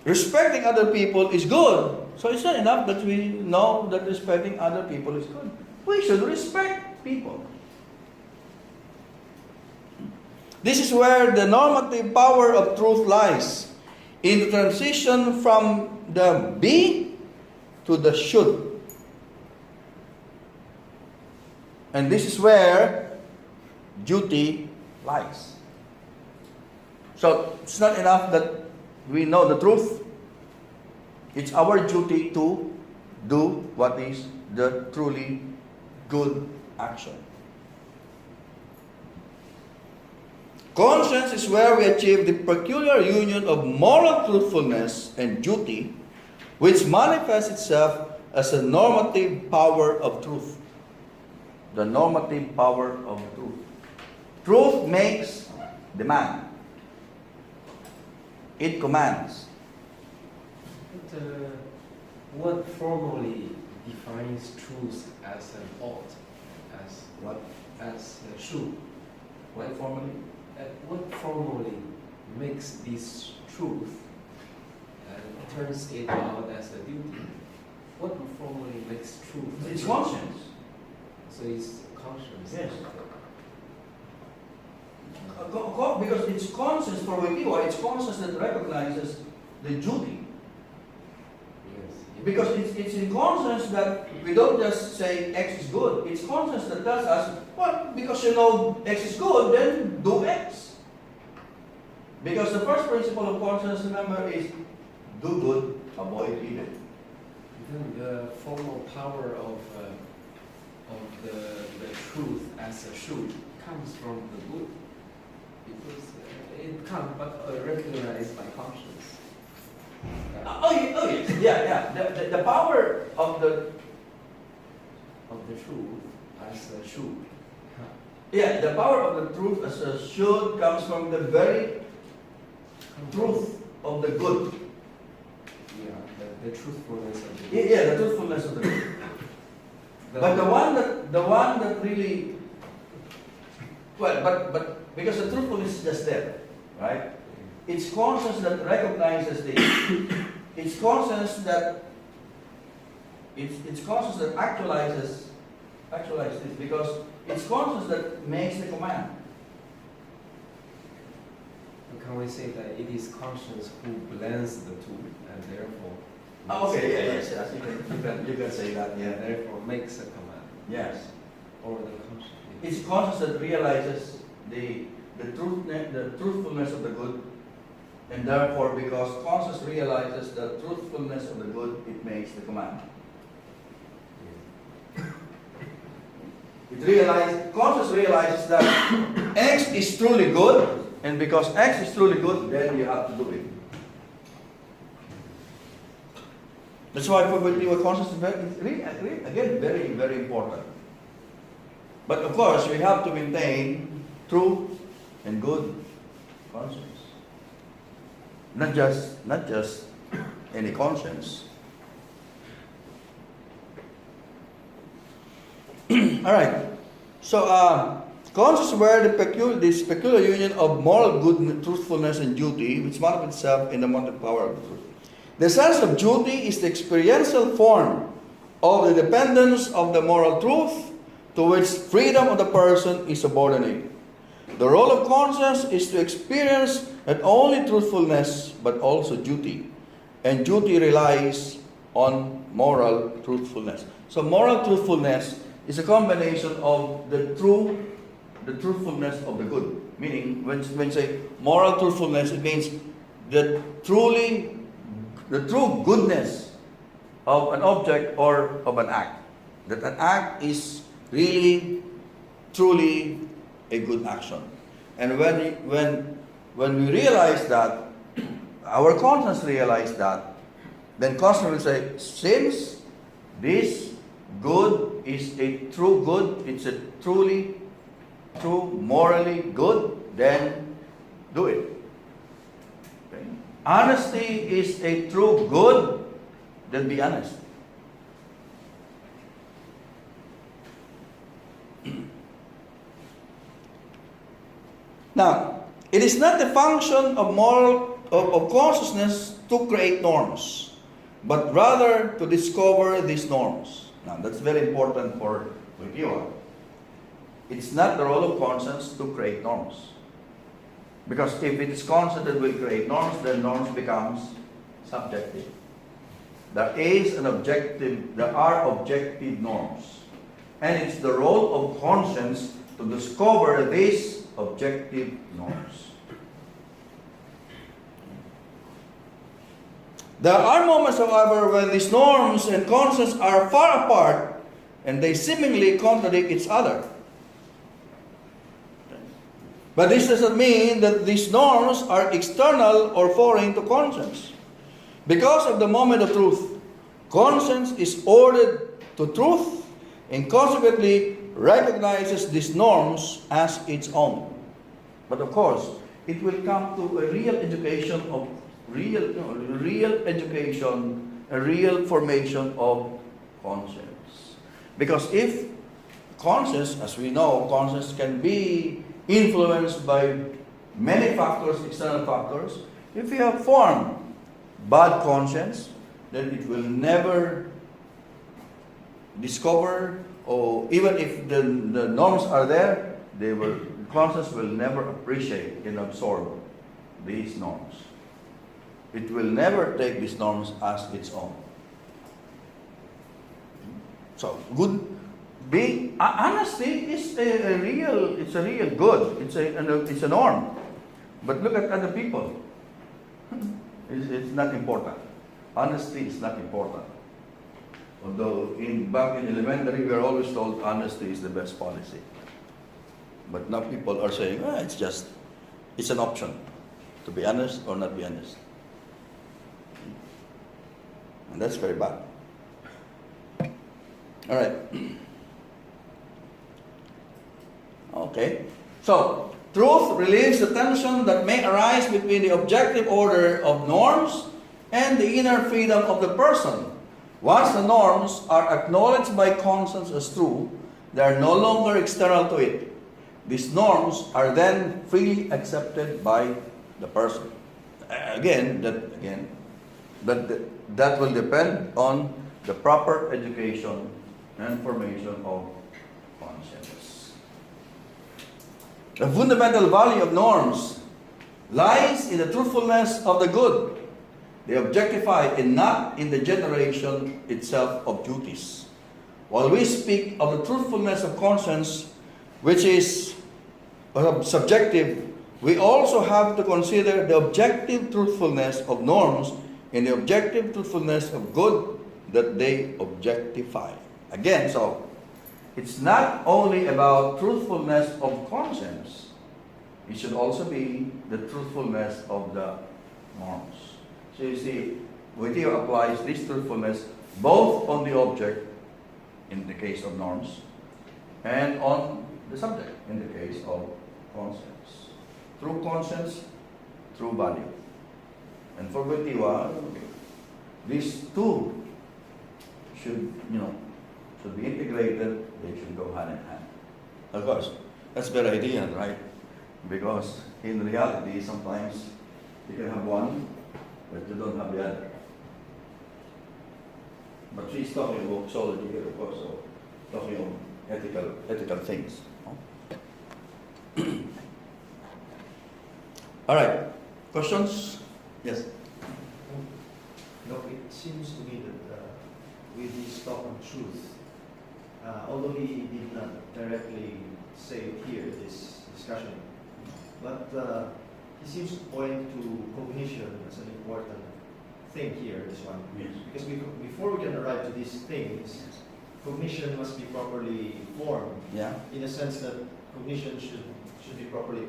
S1: Respecting other people is good. So it's not enough that we know that respecting other people is good. We should respect people. This is where the normative power of truth lies, in the transition from the be to the should. And this is where duty lies. So it's not enough that we know the truth. It's our duty to do what is the truly good action. Conscience is where we achieve the peculiar union of moral truthfulness and duty, which manifests itself as a normative power of truth. The normative power of truth. Truth makes demand. It commands.
S2: But, what formally defines truth as an ought, as
S1: What?
S2: as true?
S1: What formally?
S2: What formally makes this truth and turns it out as a duty? What formally makes truth?
S1: It's conscience.
S2: So it's conscience.
S1: Yes. because it's conscience for Wojtyla, it's conscience that recognizes the duty.
S2: Yes.
S1: Because it's in conscience that we don't just say X is good. It's conscience that tells us, well, because you know X is good, then do X. Because the first principle of conscience, remember, is do good, avoid evil.
S2: Then the formal power of the truth as a should comes from the good, because it can't but recognized by conscience.
S1: The power of the
S2: truth as a should.
S1: the power of the truth as a should comes from the very truth of the good.
S2: Yeah, the truthfulness of the good.
S1: The truthfulness of the good. But the one that really, but because the truthfulness is just there, right? It's conscience that recognizes this. It's conscience that actualizes this, because it's conscience that makes the command.
S2: Can we say that it is conscience who blends the two, and therefore
S1: Yes, you can say that,
S2: and therefore makes a command,
S1: Yes.
S2: or the conscience?
S1: It's conscience that realizes the truthfulness of the good, and therefore, because conscience realizes the truthfulness of the good, it makes the command. Conscience realizes that X is truly good, and because X is truly good, then you have to do it. That's why for Wojtyla, conscience is very, very important. But of course, we have to maintain true and good conscience. Not just any conscience. All right. So, conscience where this peculiar union of moral goodness, truthfulness, and duty, which manifests itself in the motive power of the truth. The sense of duty is the experiential form of the dependence of the moral truth to which freedom of the person is subordinate. The role of conscience is to experience not only truthfulness but also duty. And duty relies on moral truthfulness. So moral truthfulness is a combination of the truthfulness of the good. Meaning, when you say moral truthfulness, it means the true goodness of an object or of an act. That an act is really, truly a good action. And when we realize that, our conscience realizes that, then conscience will say, since this good is a true good, it's a true, morally good, then do it. Okay? Honesty is a true good, then be honest. Now, it is not the function of consciousness to create norms, but rather to discover these norms. Now, that's very important for Wojtyla. It's not the role of conscience to create norms. Because if it is conscience that will create norms, then norms becomes subjective. There are objective norms. And it's the role of conscience to discover these objective norms. There are moments, however, when these norms and conscience are far apart and they seemingly contradict each other. But this doesn't mean that these norms are external or foreign to conscience. Because of the moment of truth, conscience is ordered to truth and consequently recognizes these norms as its own. But of course, it will come to a real education of a real formation of conscience. Because if conscience, as we know, conscience can be influenced by many factors, external factors. If you have formed bad conscience, then it will never discover, or even if the norms are there, conscience will never appreciate and absorb these norms. It will never take these norms as its own. So honesty is a real good. It's a norm. But look at other people. It's not important. Honesty is not important. Although back in elementary, we are always told honesty is the best policy. But now people are saying, it's an option to be honest or not be honest. And that's very bad. All right. Okay. So, truth relieves the tension that may arise between the objective order of norms and the inner freedom of the person. Once the norms are acknowledged by conscience as true, they are no longer external to it. These norms are then freely accepted by the person. That will depend on the proper education and formation of conscience. The fundamental value of norms lies in the truthfulness of the good. They objectify and not in the generation itself of duties. While we speak of the truthfulness of conscience, which is subjective, we also have to consider the objective truthfulness of norms and the objective truthfulness of good that they objectify. Again, so it's not only about truthfulness of conscience. It should also be the truthfulness of the norms. So you see, Wojtyla applies this truthfulness both on the object, in the case of norms, and on the subject, in the case of conscience. True conscience, true value. And for Wojtyla, these two should be integrated, they should go hand in hand. Of course, that's their idea, right? Because in reality, sometimes you can have one, but you don't have the other. But she's talking about psychology here, of course, so talking about ethical things. All right, questions? Yes.
S6: Look, it seems to me that with his talk on truth, although he did not directly say it here in this discussion, but he seems to point to cognition as an important thing here, this one.
S1: Yes.
S6: Because before we can arrive to these things, cognition must be properly formed,
S1: Yeah.
S6: in a sense that cognition should be properly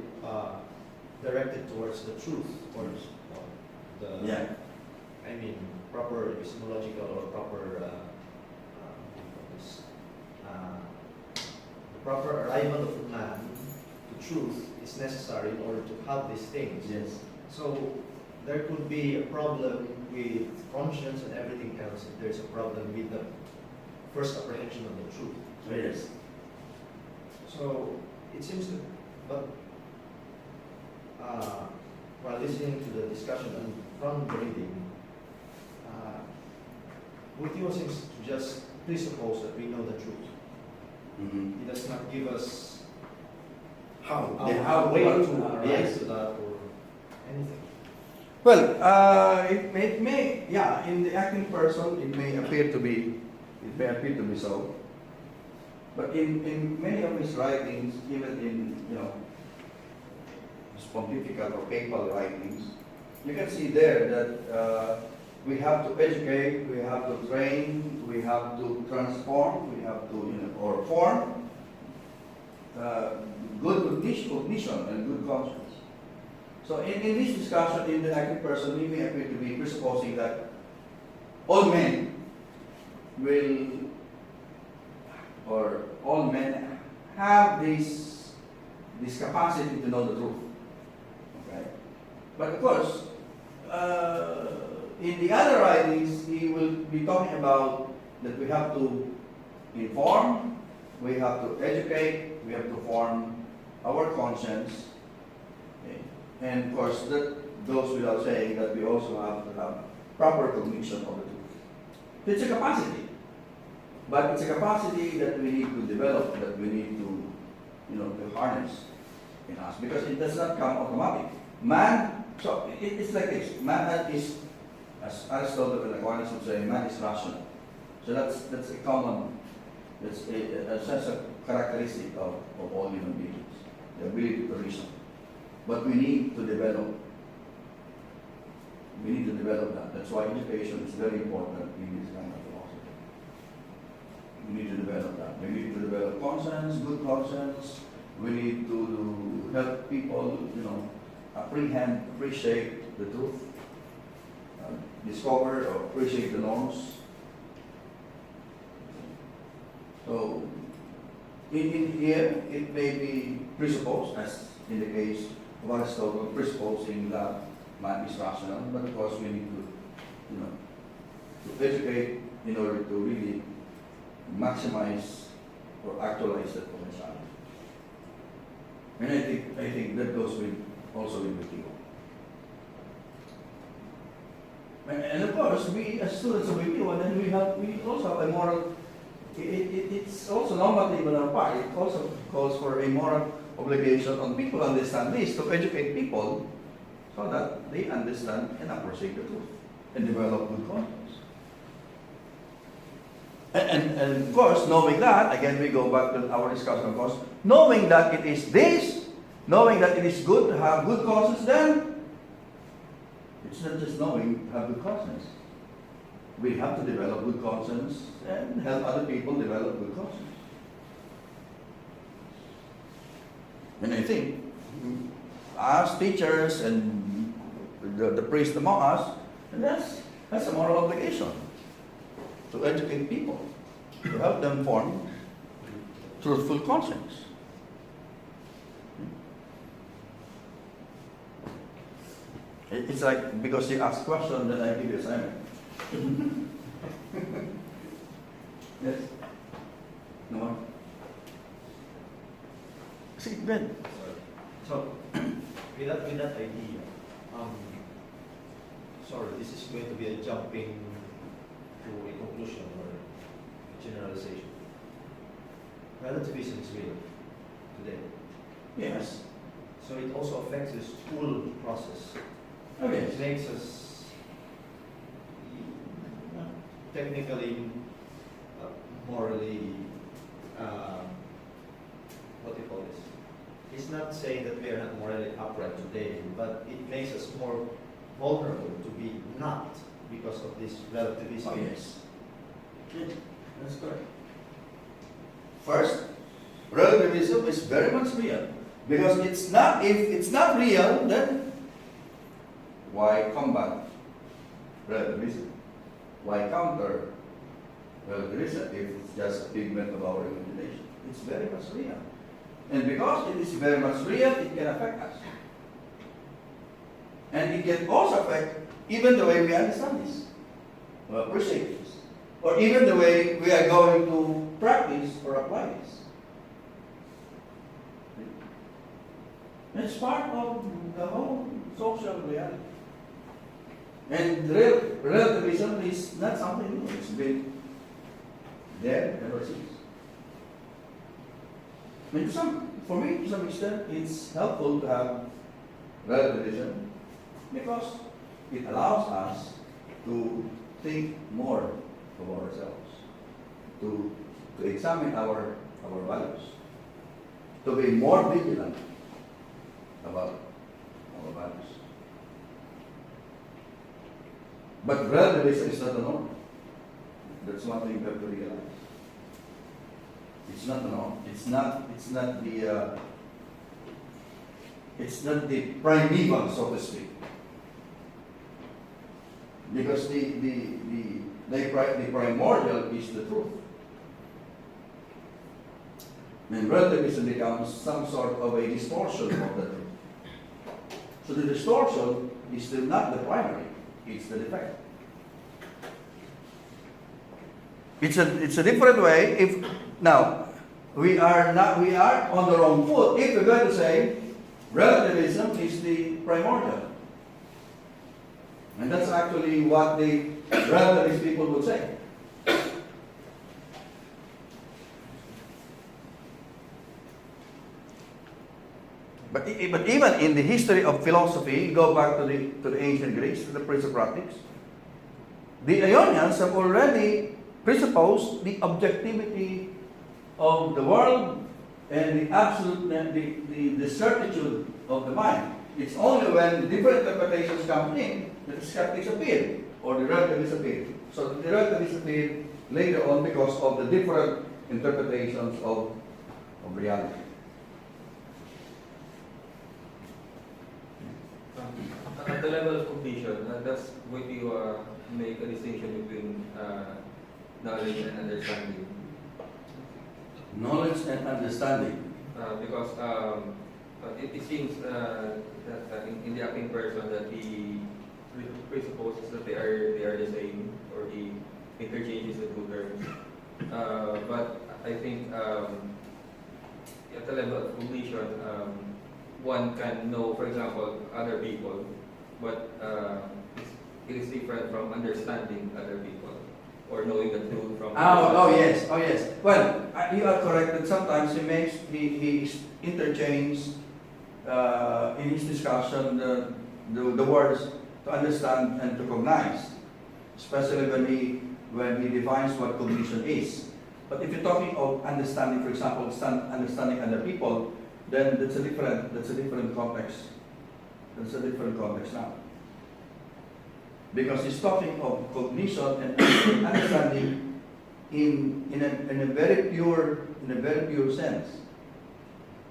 S6: directed towards the truth, or the
S1: Yeah.
S6: proper epistemological or proper the proper arrival of man to truth is necessary in order to have these things.
S1: Yes.
S6: So there could be a problem with conscience and everything else if there's a problem with the first apprehension of the truth.
S1: Yes.
S6: So it seems to, but while listening to the discussion and from the reading, Wojtyla seems to just presuppose that we know the truth.
S1: Mm-hmm.
S6: He does not give us
S1: How?
S6: a way to arrive to that or anything.
S1: Well, it may, in the acting person, it may appear to be so. But in many of his writings, even in his pontifical or papal writings, you can see there that we have to educate, we have to train, we have to transform, we have to or form good cognition and good conscience. So in this discussion, in the acting person, we may appear to be presupposing that all men have this capacity to know the truth. Okay? But of course, in the other writings, he will be talking about that we have to inform, we have to educate, we have to form our conscience. Okay? And of course, that goes without saying that we also have to have proper cognition of the truth. It's a capacity, but it's a capacity that we need to develop, that we need to to harness in us, because it does not come automatic. Man, so it's like this. Man is, as Aristotle and Aquinas would say, man is rational. So that's a common, that's a characteristic of all human beings, the ability to reason. But we need to develop. We need to develop that. That's why education is very important in this kind of philosophy. We need to develop that. We need to develop conscience, good conscience. We need to help people, apprehend, appreciate the truth, discover or appreciate the norms. So, in here, it may be presupposed, as in the case of Aristotle, presupposing that man is rational, but of course we need to educate in order to really maximize or actualize that potential. And I think that goes also with the ego. And of course, we as students of ego, and then we also have a moral. It's also normative on our part. It also calls for a moral obligation on people to understand this, to educate people so that they understand and appreciate the truth and develop good conscience. And of course, knowing that, again we go back to our discussion, of course, knowing that it is this, knowing that it is good to have good conscience, then it's not just knowing to have good conscience. We have to develop good conscience and help other people develop good conscience. And I think as teachers and the priests among us, and that's a moral obligation to educate people, to help them form truthful conscience. It's like, because you ask a question, then I give you assignment. Yes? No one? See, Ben.
S6: So, with that idea, sorry, this is going to be a jumping to a conclusion or a generalization. Relativism is real today.
S1: Yes.
S6: So it also affects the school process.
S1: Okay.
S6: It makes us technically, morally, what do you call this? It's not saying that we are not morally upright today, but it makes us more vulnerable to be not because of this relativism.
S1: Oh, yes. That's correct. First, relativism is very much real. Because if it's not real, then why combat relativism? Why counter relativism if it's just a figment of our imagination? It's very much real. And because it is very much real, it can affect us. And it can also affect even the way we understand this, or appreciate this, or even the way we are going to practice or apply this. It's part of the whole social reality. And relativism is not something new. It's been there ever since. I mean, for me, to some extent, it's helpful to have relativism because it allows us to think more of ourselves, to examine our values, to be more vigilant about our values. But relativism is not the norm. That's one thing you have to realize. It's not the norm. It's not the primeval, so to speak. Because the primordial is the truth. And relativism becomes some sort of a distortion of the truth. So the distortion is still not the primary, it's the defect. It's a different way. If now we are on the wrong foot if we're going to say relativism is the primordial. And that's actually what the relativist people would say. But even in the history of philosophy, go back to the ancient Greeks, to the Presocratics, the Ionians have already presupposed the objectivity of the world and the absolute, the certitude of the mind. It's only when different interpretations come in that the skeptics appear, or the relativists appear. So the relativists appear later on because of the different interpretations of reality.
S5: At the level of cognition, that's going to make a distinction between knowledge and understanding.
S1: Knowledge and understanding.
S5: Because it seems that in the acting person that he presupposes that they are the same, or he interchanges the two terms. But I think at the level of cognition, one can know, for example, other people, but it is different from understanding other people or knowing the truth from.
S1: Oh yes. Well, you are correct that sometimes he interchanges in his discussion the words to understand and to cognize, especially when he defines what cognition is. But if you're talking of understanding, for example, understanding other people, then that's a different context. That's a different context now. Because he's talking of cognition and understanding in a very pure sense.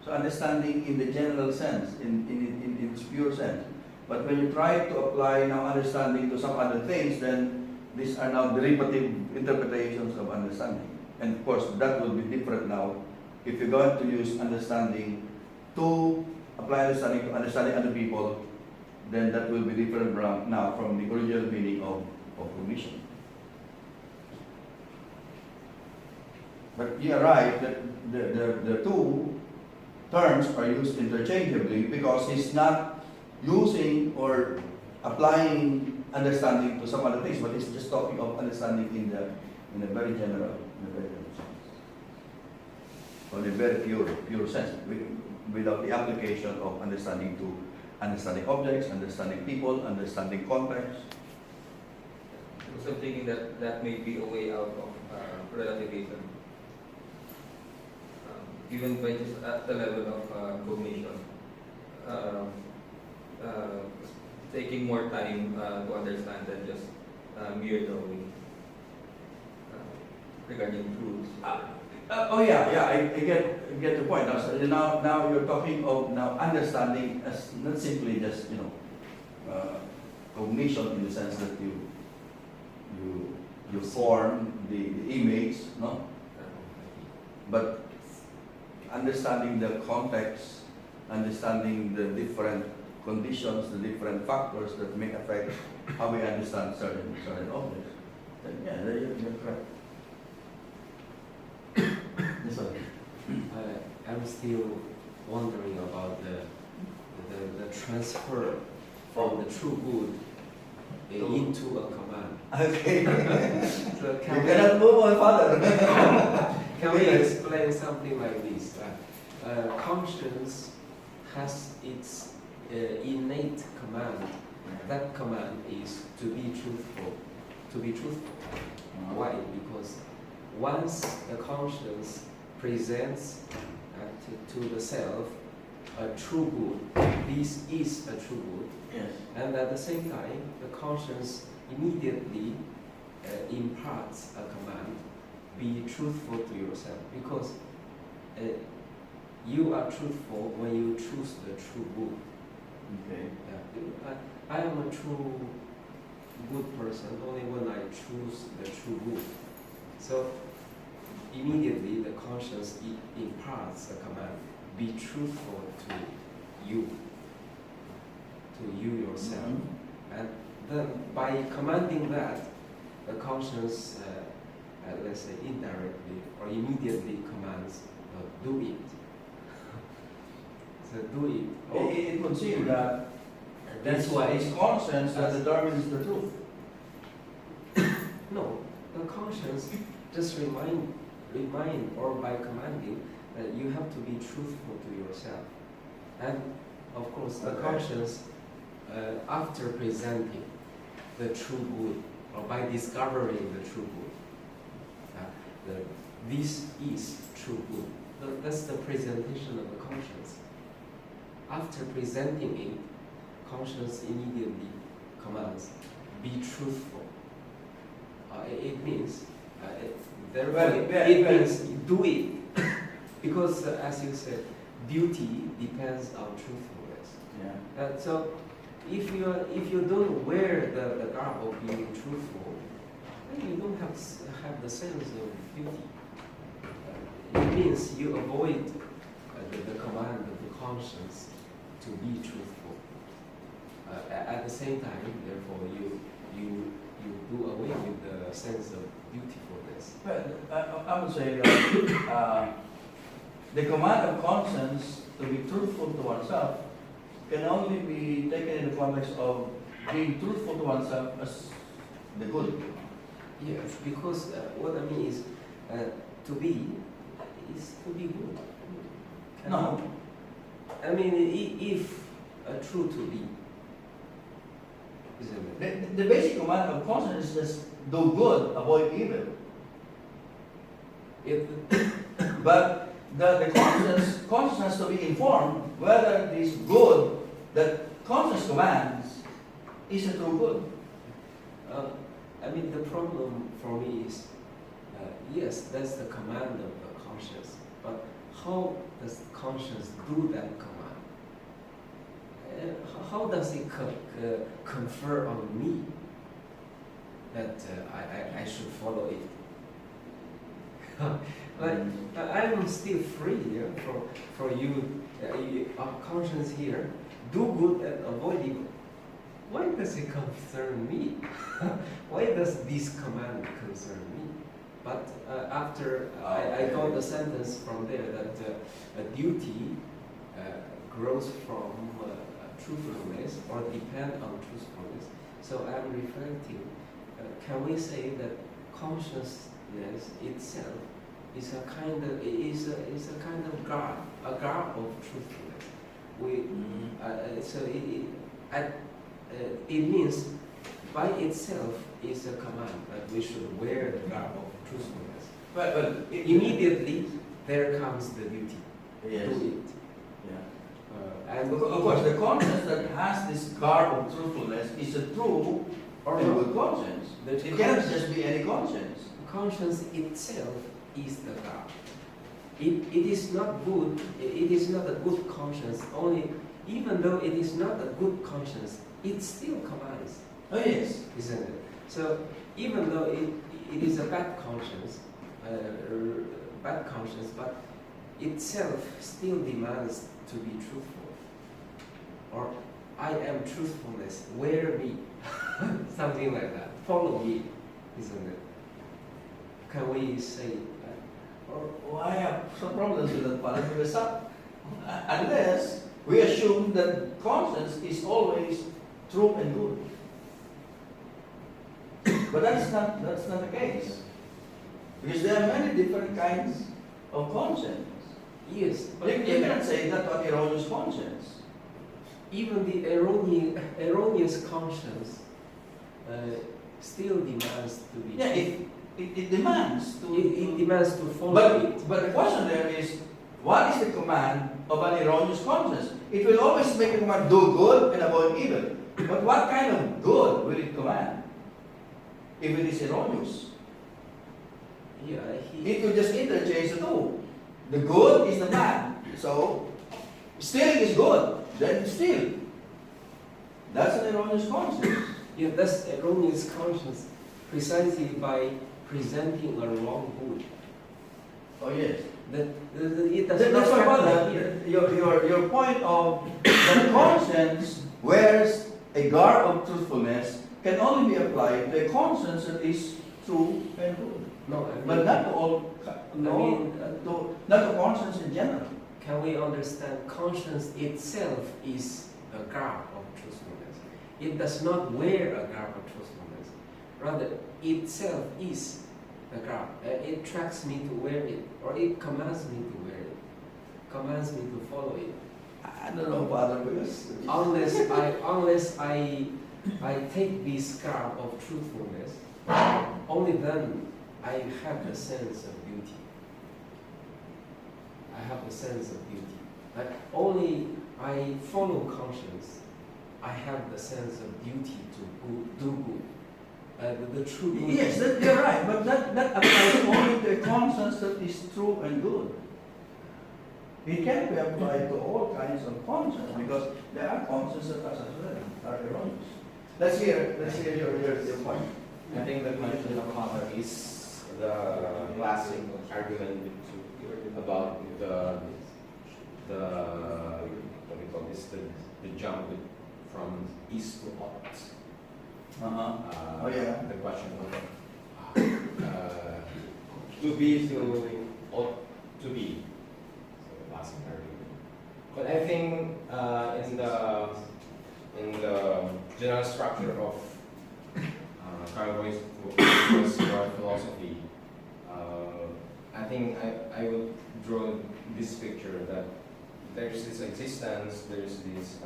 S1: So understanding in the general sense, in its pure sense. But when you try to apply now understanding to some other things, then these are now derivative interpretations of understanding. And of course, that will be different now if you're going to use understanding to apply understanding to understanding other people, then that will be different now from the original meaning of cognition. But you are right that the two terms are used interchangeably because he's not using or applying understanding to some other things, but he's just talking of understanding in a very general sense, or in a very pure sense, without the application of understanding to understanding objects, understanding people, understanding context.
S5: So I'm thinking that may be a way out of relativism, even by just at the level of cognition, taking more time to understand than just mere knowing regarding truths. I get the point. Now you're talking of understanding as not simply just cognition in the sense that you form the image, no, but understanding the context, understanding the different conditions, the different factors that may affect how we understand certain objects. Then, you're correct. Yes, sir.
S2: I'm still wondering about the transfer from the true good into a command.
S1: Okay.
S2: So
S1: You cannot move on further.
S2: can we explain something like this? Conscience has its innate command. That command is to be truthful. To be truthful. Why? Because once the conscience presents to the self a true good, this is a true good,
S1: Yes.
S2: and at the same time, the conscience immediately imparts a command: be truthful to yourself, because you are truthful when you choose the true good.
S1: Okay.
S2: I am a true good person only when I choose the true good. So immediately the conscience imparts a command: be truthful to you yourself.
S1: Mm-hmm.
S2: And then by commanding that, the conscience, let's say indirectly or immediately commands, do it. So do it.
S1: It would seem that
S2: That's why
S1: it's conscience that determines the truth.
S2: No, the conscience just remind or by commanding that you have to be truthful to yourself. And of course, the
S1: Okay.
S2: conscience, after presenting the true good, or by discovering the true good, this is true good. That's the presentation of the conscience. After presenting it, conscience immediately commands, be truthful. It means, it means do it. Because as you said, duty depends on truthfulness.
S1: Yeah.
S2: So if you don't wear the garb of being truthful, then you don't have the sense of duty. It means you avoid the command of the conscience to be truthful. At the same time, therefore, you do away with the sense of dutifulness.
S1: Well, I would say that the command of conscience to be truthful to oneself can only be taken in the context of being truthful to oneself as the good.
S2: Yes, because what I mean is to be is to be good.
S1: No.
S2: I mean, if true to be, isn't it?
S1: The basic command of conscience is just do good, avoid evil. But the conscience has to be informed whether this good that conscience commands is a true good.
S2: I mean, the problem for me is, yes, that's the command of the conscience, but how does the conscience do that command? How does it confer on me that I should follow it? Like, I'm still free, yeah, for you, our conscience here, do good and avoid evil. Why does it concern me? Why does this command concern me? But after I got the sentence from there that a duty grows from truthfulness or depend on truthfulness. So I'm reflecting, can we say that consciousness itself is a kind of guard, a guard of truthfulness. It means by itself is a command that we should wear the garb of truthfulness.
S1: But
S2: Immediately there comes the duty.
S1: yes.
S2: Do it.
S1: Yeah.
S2: And
S1: Of course, the conscience that has this garb of truthfulness is a true or a good conscience. It cannot just be any conscience.
S2: conscience itself is the garb. It is not good. It is not a good conscience. Only, even though it is not a good conscience, it still commands.
S1: Oh yes.
S2: Isn't it? So even though it is a bad conscience, but itself still demands to be truthful. Or I am truthfulness, wear me, something like that. Follow me, isn't it? Can we say that?
S1: Or I have some problems with that part because unless we assume that conscience is always true and good. But that's not the case. Because there are many different kinds of conscience.
S2: Yes, but
S1: You cannot say that on erroneous conscience.
S2: even the erroneous conscience still demands to be.
S1: Yeah, it demands to.
S2: It demands to follow it.
S1: But the question there is, what is the command of an erroneous conscience? It will always make a command, do good and avoid evil. But what kind of good will it command if it is erroneous?
S2: Yeah,
S1: It will just interchange the two. The good is the bad. So, stealing is good, then steal. That's an erroneous conscience.
S2: yeah, that's erroneous conscience, precisely by presenting a wrong good.
S1: Oh yes.
S2: It does not
S1: That's why
S2: happen here.
S1: your point of the conscience wears a garb of truthfulness can only be applied to a conscience that is true and good.
S2: No, I mean,
S1: But not to all, not to conscience in general.
S2: can we understand conscience itself is a garb of truthfulness? It does not wear a garb of truthfulness. Rather, itself is the garb. It tracks me to wear it, or it commands me to wear it, commands me to follow it.
S1: I don't know, Father, because
S2: unless I take this scar of truthfulness, only then I have the sense of beauty. I have the sense of beauty. Like only I follow conscience, I have the sense of duty to do good. The true good.
S1: yes, that, you're right, but that applies only to a conscience that is true and good. It can be applied to all kinds of conscience because there are consciences as well are erroneous. Let's hear your point.
S4: I think the question of Father is the classic argument about the what we call this the jump from east to ought.
S1: Oh yeah.
S4: The question of to be to ought to be. So classic argument. But I think in the general structure of Karol Wojtyla's philosophy, I think I would draw this picture that there's this existence, there's this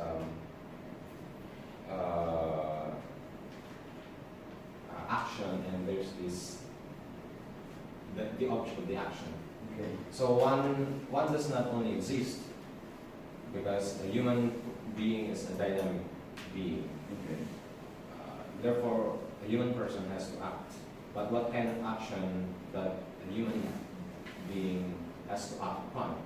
S4: action, and there's this the object of the action.
S1: Okay.
S4: So one does not only exist because a human being is a dynamic being.
S1: Okay.
S4: Therefore, a human person has to act. But what kind of action that a human being has to act upon?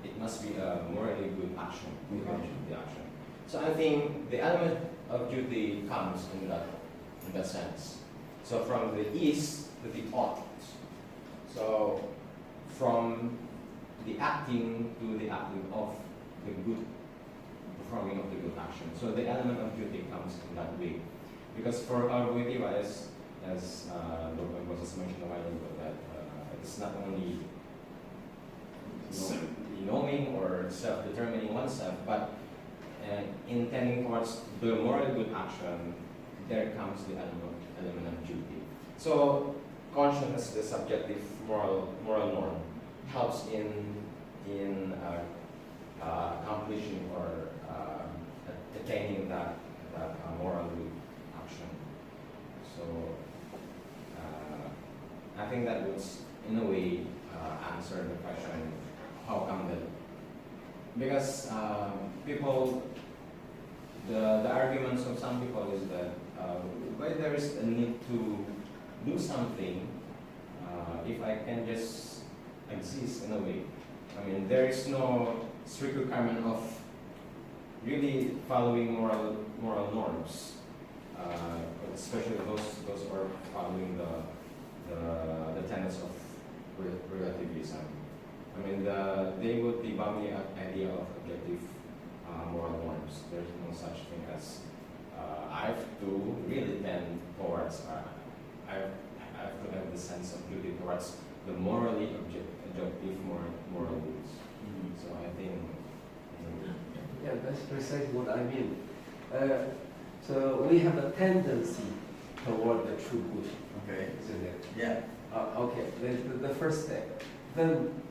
S4: It must be a morally good action. The action. So I think the element of duty comes in that sense. So from the east to the ought. So from the acting to the acting of the good, performing of the good action. So the element of duty comes in that way. Because for Karol Wojtyla, as Dr. Moses mentioned a while ago, that it's not only knowing or self-determining oneself, but in tending towards the moral good action, there comes the element of duty. So conscience, the subjective moral norm, helps in accomplishing or attaining that moral good action. So I think that would, in a way, answer the question: how come that? Because people, the arguments of some people is that why there is a need to do something if I can just exist in a way. I mean, there is no strict requirement of really following moral norms, especially those who are following the tenets of relativism. I mean, they would debunk the idea of objective moral norms. There's no such thing as I have to really tend towards. I have to have the sense of duty towards the morally objective moral rules. So I think.
S2: Yeah, that's precisely what I mean. So we have a tendency toward the true good,
S1: Okay.
S2: isn't it?
S1: Yeah.
S2: Okay, the first step. Then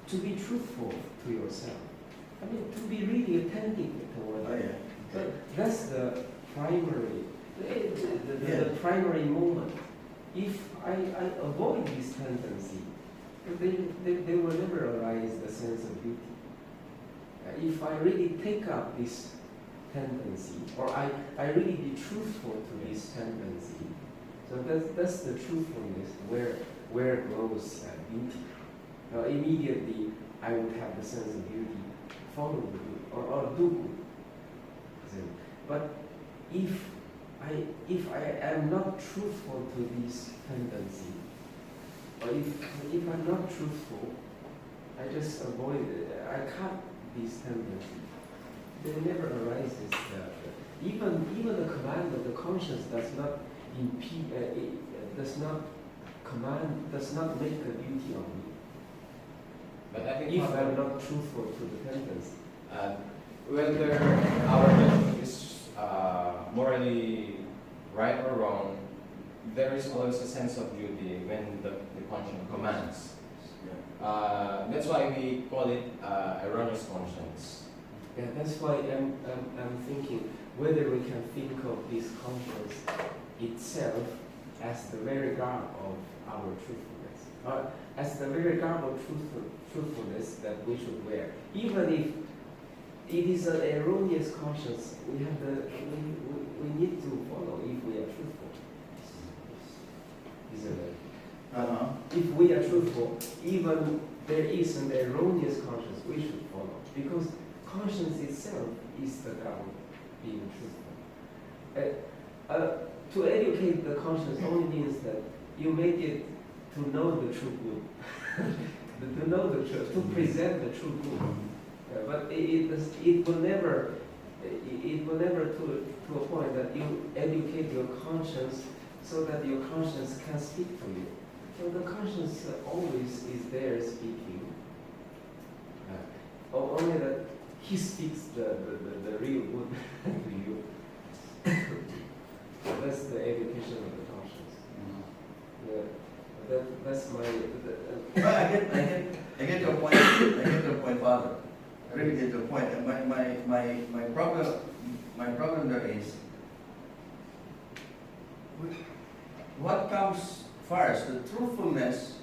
S2: to be truthful to yourself. I mean, to be really attentive toward
S1: Oh
S2: it.
S1: yeah.
S2: But that's the primary, the primary moment. If I avoid this tendency, they will never arise the sense of beauty. If I really take up this tendency, or I really be truthful to this tendency, so that's the truthfulness where grows beauty. Immediately I would have the sense of beauty, follow the good, or do good. But if I am not truthful to this tendency, or if I'm not truthful, I just avoid it. I cut this tendency. There never arises. Even the command of the conscience does not impede. Does not make a beauty of me.
S4: But I think
S2: If I'm not truthful to the tendency.
S4: whether our judgment is morally right or wrong, there is always a sense of duty when the conscience commands. That's why we call it erroneous conscience.
S2: Yeah, that's why I'm thinking whether we can think of this conscience itself as the very garb of our truthfulness, or as the very garb of truthfulness that we should wear. Even if it is an erroneous conscience, we need to follow if we are truthful. Isn't it? If we are truthful, even there is an erroneous conscience, we should follow. Because conscience itself is the garb of being truthful. To educate the conscience only means that you make it to know the true good, to know the truth, to present the true good. But it will never to a point that you educate your conscience so that your conscience can speak to you. So the conscience always is there speaking. Only that he speaks the real good to you. That's the education of the conscience. That's my.
S1: Well, I get your point. I get your point, Father. I really get your point. And my problem there is, what comes first, the truthfulness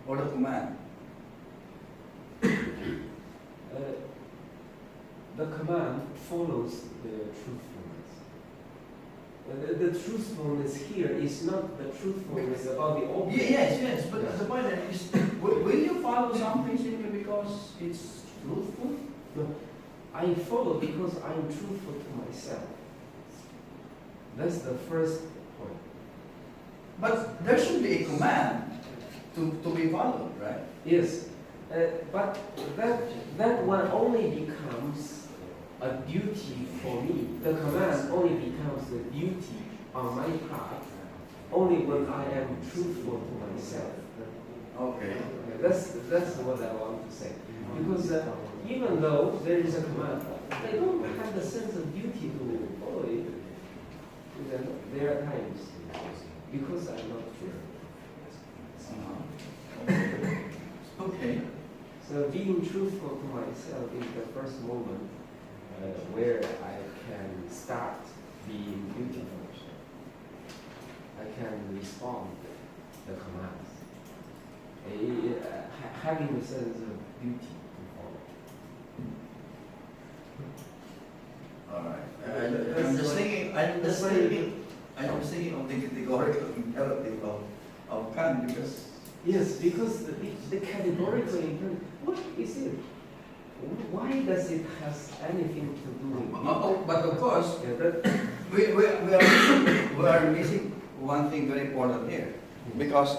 S1: or the command?
S2: The command follows the truthfulness. The truthfulness here is not the truthfulness about the object.
S1: Yes, but the point is, will you follow something simply because it's truthful?
S2: No, I follow because I'm truthful to myself. That's the first point.
S1: But there should be a command to be followed, right?
S2: Yes, but that one only becomes a duty for me. The command only becomes a duty on my part only when I am truthful to myself.
S1: Okay.
S2: That's what I want to say. Because even though there is a command, I don't have the sense of duty to follow it. There are times because I'm not true.
S1: Okay.
S2: So being truthful to myself is the first moment where I can start being beautiful. I can respond to the commands. Having a sense of duty to follow.
S1: All right. I'm just thinking of the categorical imperative of Kant because.
S2: Yes, because the categorical imperative, what is it? Why does it has anything to do with it?
S1: But of course,
S2: Yeah,
S1: we are missing one thing very important here, because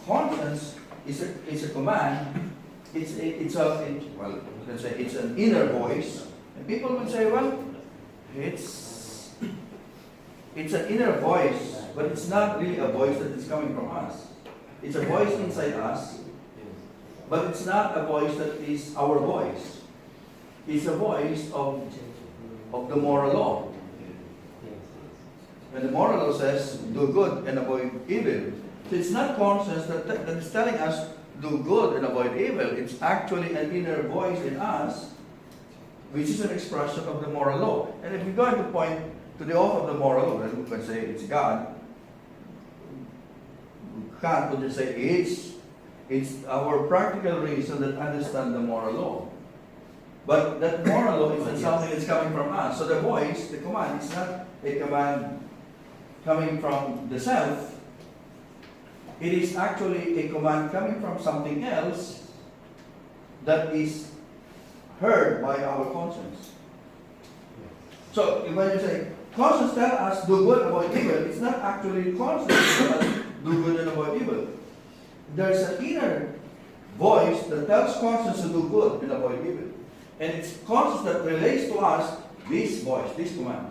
S1: conscience is a command. It's an inner voice, and people would say, well, it's an inner voice, but it's not really a voice that is coming from us. It's a voice inside us, but it's not a voice that is our voice. It's a voice of the moral law. And the moral law says, do good and avoid evil. So it's not conscience that is telling us, do good and avoid evil. It's actually an inner voice in us, which is an expression of the moral law. And if we're going to point to the author of the moral law, then we can say it's God. Kant would just say it's our practical reason that understand the moral law. But that moral law is not something that's coming from us. So the voice, the command, is not a command coming from the self. It is actually a command coming from something else that is heard by our conscience. So when you say, conscience tells us do good, avoid evil, it's not actually conscience that tells us do good and avoid evil. There's an inner voice that tells conscience to do good and avoid evil. And it's conscience that relates to us this voice, this command.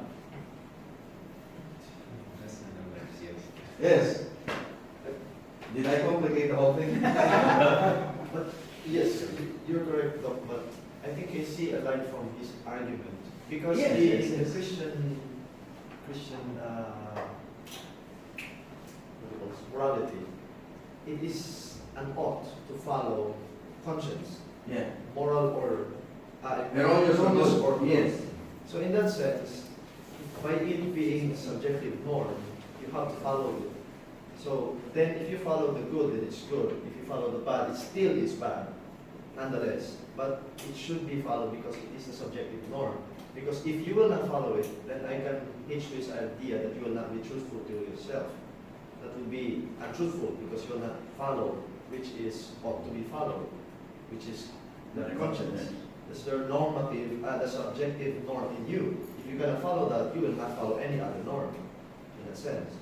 S1: Yes. Did I complicate the whole thing?
S6: But yes, you're correct, Doc. But I think I see a light from his argument because the Christian morality, it is an ought to follow conscience,
S1: Yeah.
S6: moral or
S1: Erroneous or
S6: erroneous
S1: good.
S6: or good.
S1: Yes.
S6: So in that sense, by it being a subjective norm, you have to follow it. So then if you follow the good, then it's good. If you follow the bad, it still is bad, nonetheless. But it should be followed because it is a subjective norm. Because if you will not follow it, then I can hitch to this idea that you will not be truthful to yourself. That will be untruthful because you will not follow which is ought to be followed, which is the conscience. That's the normative, the subjective norm in you. If you're going to follow that, you will not follow any other norm, in a sense.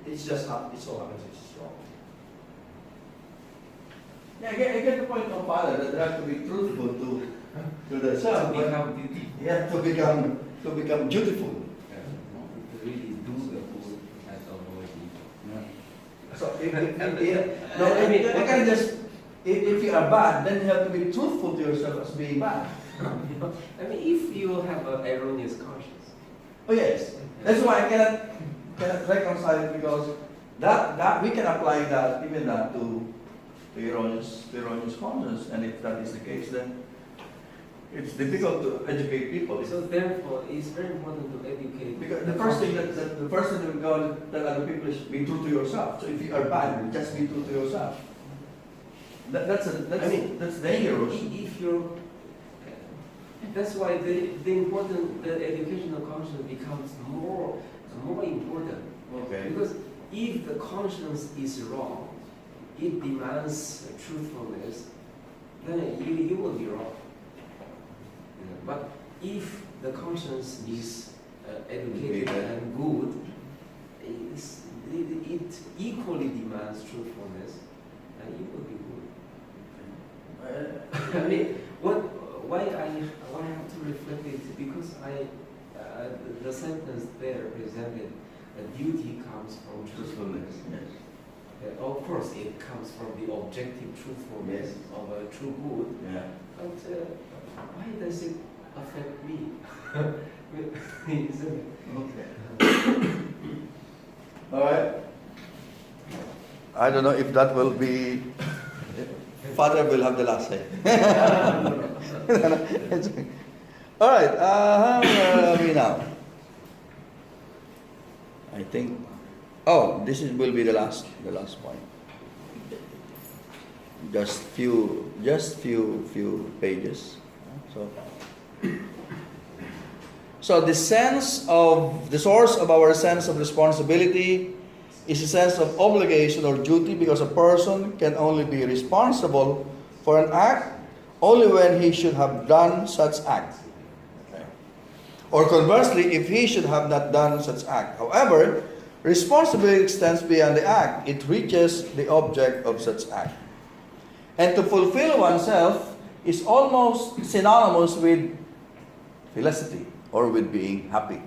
S6: It's just, it so happens it's wrong.
S1: Yeah, I get the point of Father that they have to be truthful to the self,
S2: To
S1: but
S2: become duty.
S1: you have to become dutiful.
S2: To really do the good as already.
S1: So I can just if you are bad, then you have to be truthful to yourself as being bad.
S2: I mean, if you have an erroneous conscience.
S1: Oh yes, that's why I cannot reconcile it because that we can apply that even that to erroneous conscience, and if that is the case, then it's difficult to educate people.
S2: So therefore, it's very important to educate.
S1: Because the first thing that we're going to tell other people is be true to yourself. So if you are bad, just be true to yourself. That's dangerous.
S2: If you're, that's why the educational conscience becomes more important.
S1: Okay.
S2: Because if the conscience is wrong, it demands truthfulness, then you will be wrong. But if the conscience is educated and good, it equally demands truthfulness, and you will be good. I mean, why I have to reflect it because the sentence there presented, duty comes from truthfulness.
S1: Yes.
S2: Of course, it comes from the objective truthfulness of a true good.
S1: Yeah.
S2: But why does it affect me? Isn't it?
S1: Okay. All right. I don't know if that will be. Father will have the last say. All right. Where are we now? I think. Oh, will be the last point. Just few pages. So the source of our sense of responsibility is a sense of obligation or duty because a person can only be responsible for an act only when he should have done such act. Okay. Or conversely, if he should have not done such act. However, responsibility extends beyond the act. It reaches the object of such act. And to fulfill oneself is almost synonymous with felicity or with being happy.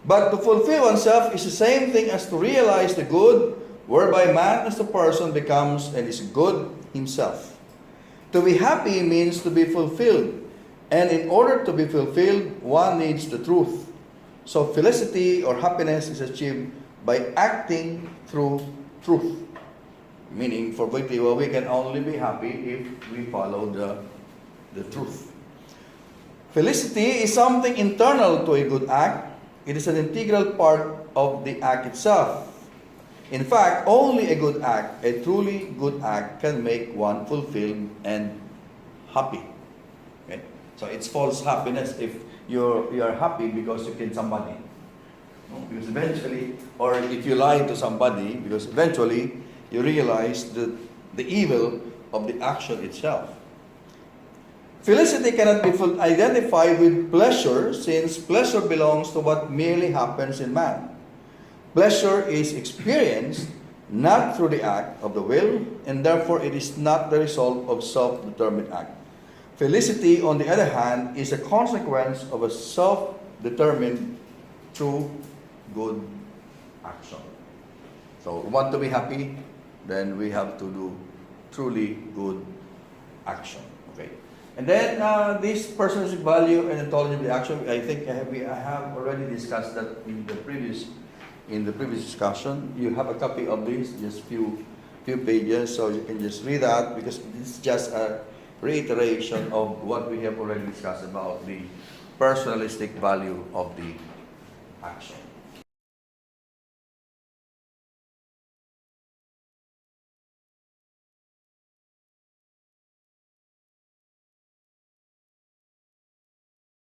S1: But to fulfill oneself is the same thing as to realize the good, whereby man as a person becomes and is good himself. To be happy means to be fulfilled. And in order to be fulfilled, one needs the truth. So felicity or happiness is achieved by acting through truth. Meaning, for Wojtyla, we can only be happy if we follow the truth. Felicity is something internal to a good act. It is an integral part of the act itself. In fact, only a good act, a truly good act, can make one fulfilled and happy. Okay? So it's false happiness if you are happy because you killed somebody. No? Because eventually, or if you lie to somebody, because eventually you realize the evil of the action itself. Felicity cannot be identified with pleasure, since pleasure belongs to what merely happens in man. Pleasure is experienced not through the act of the will, and therefore it is not the result of self-determined act. Felicity, on the other hand, is a consequence of a self-determined true good action. So, we want to be happy, then we have to do truly good action. Okay. And then this person's value and ontology of the action, I think I have already discussed that in the previous discussion. You have a copy of this, just few few pages, so you can just read that because it's just a reiteration of what we have already discussed about the personalistic value of the action.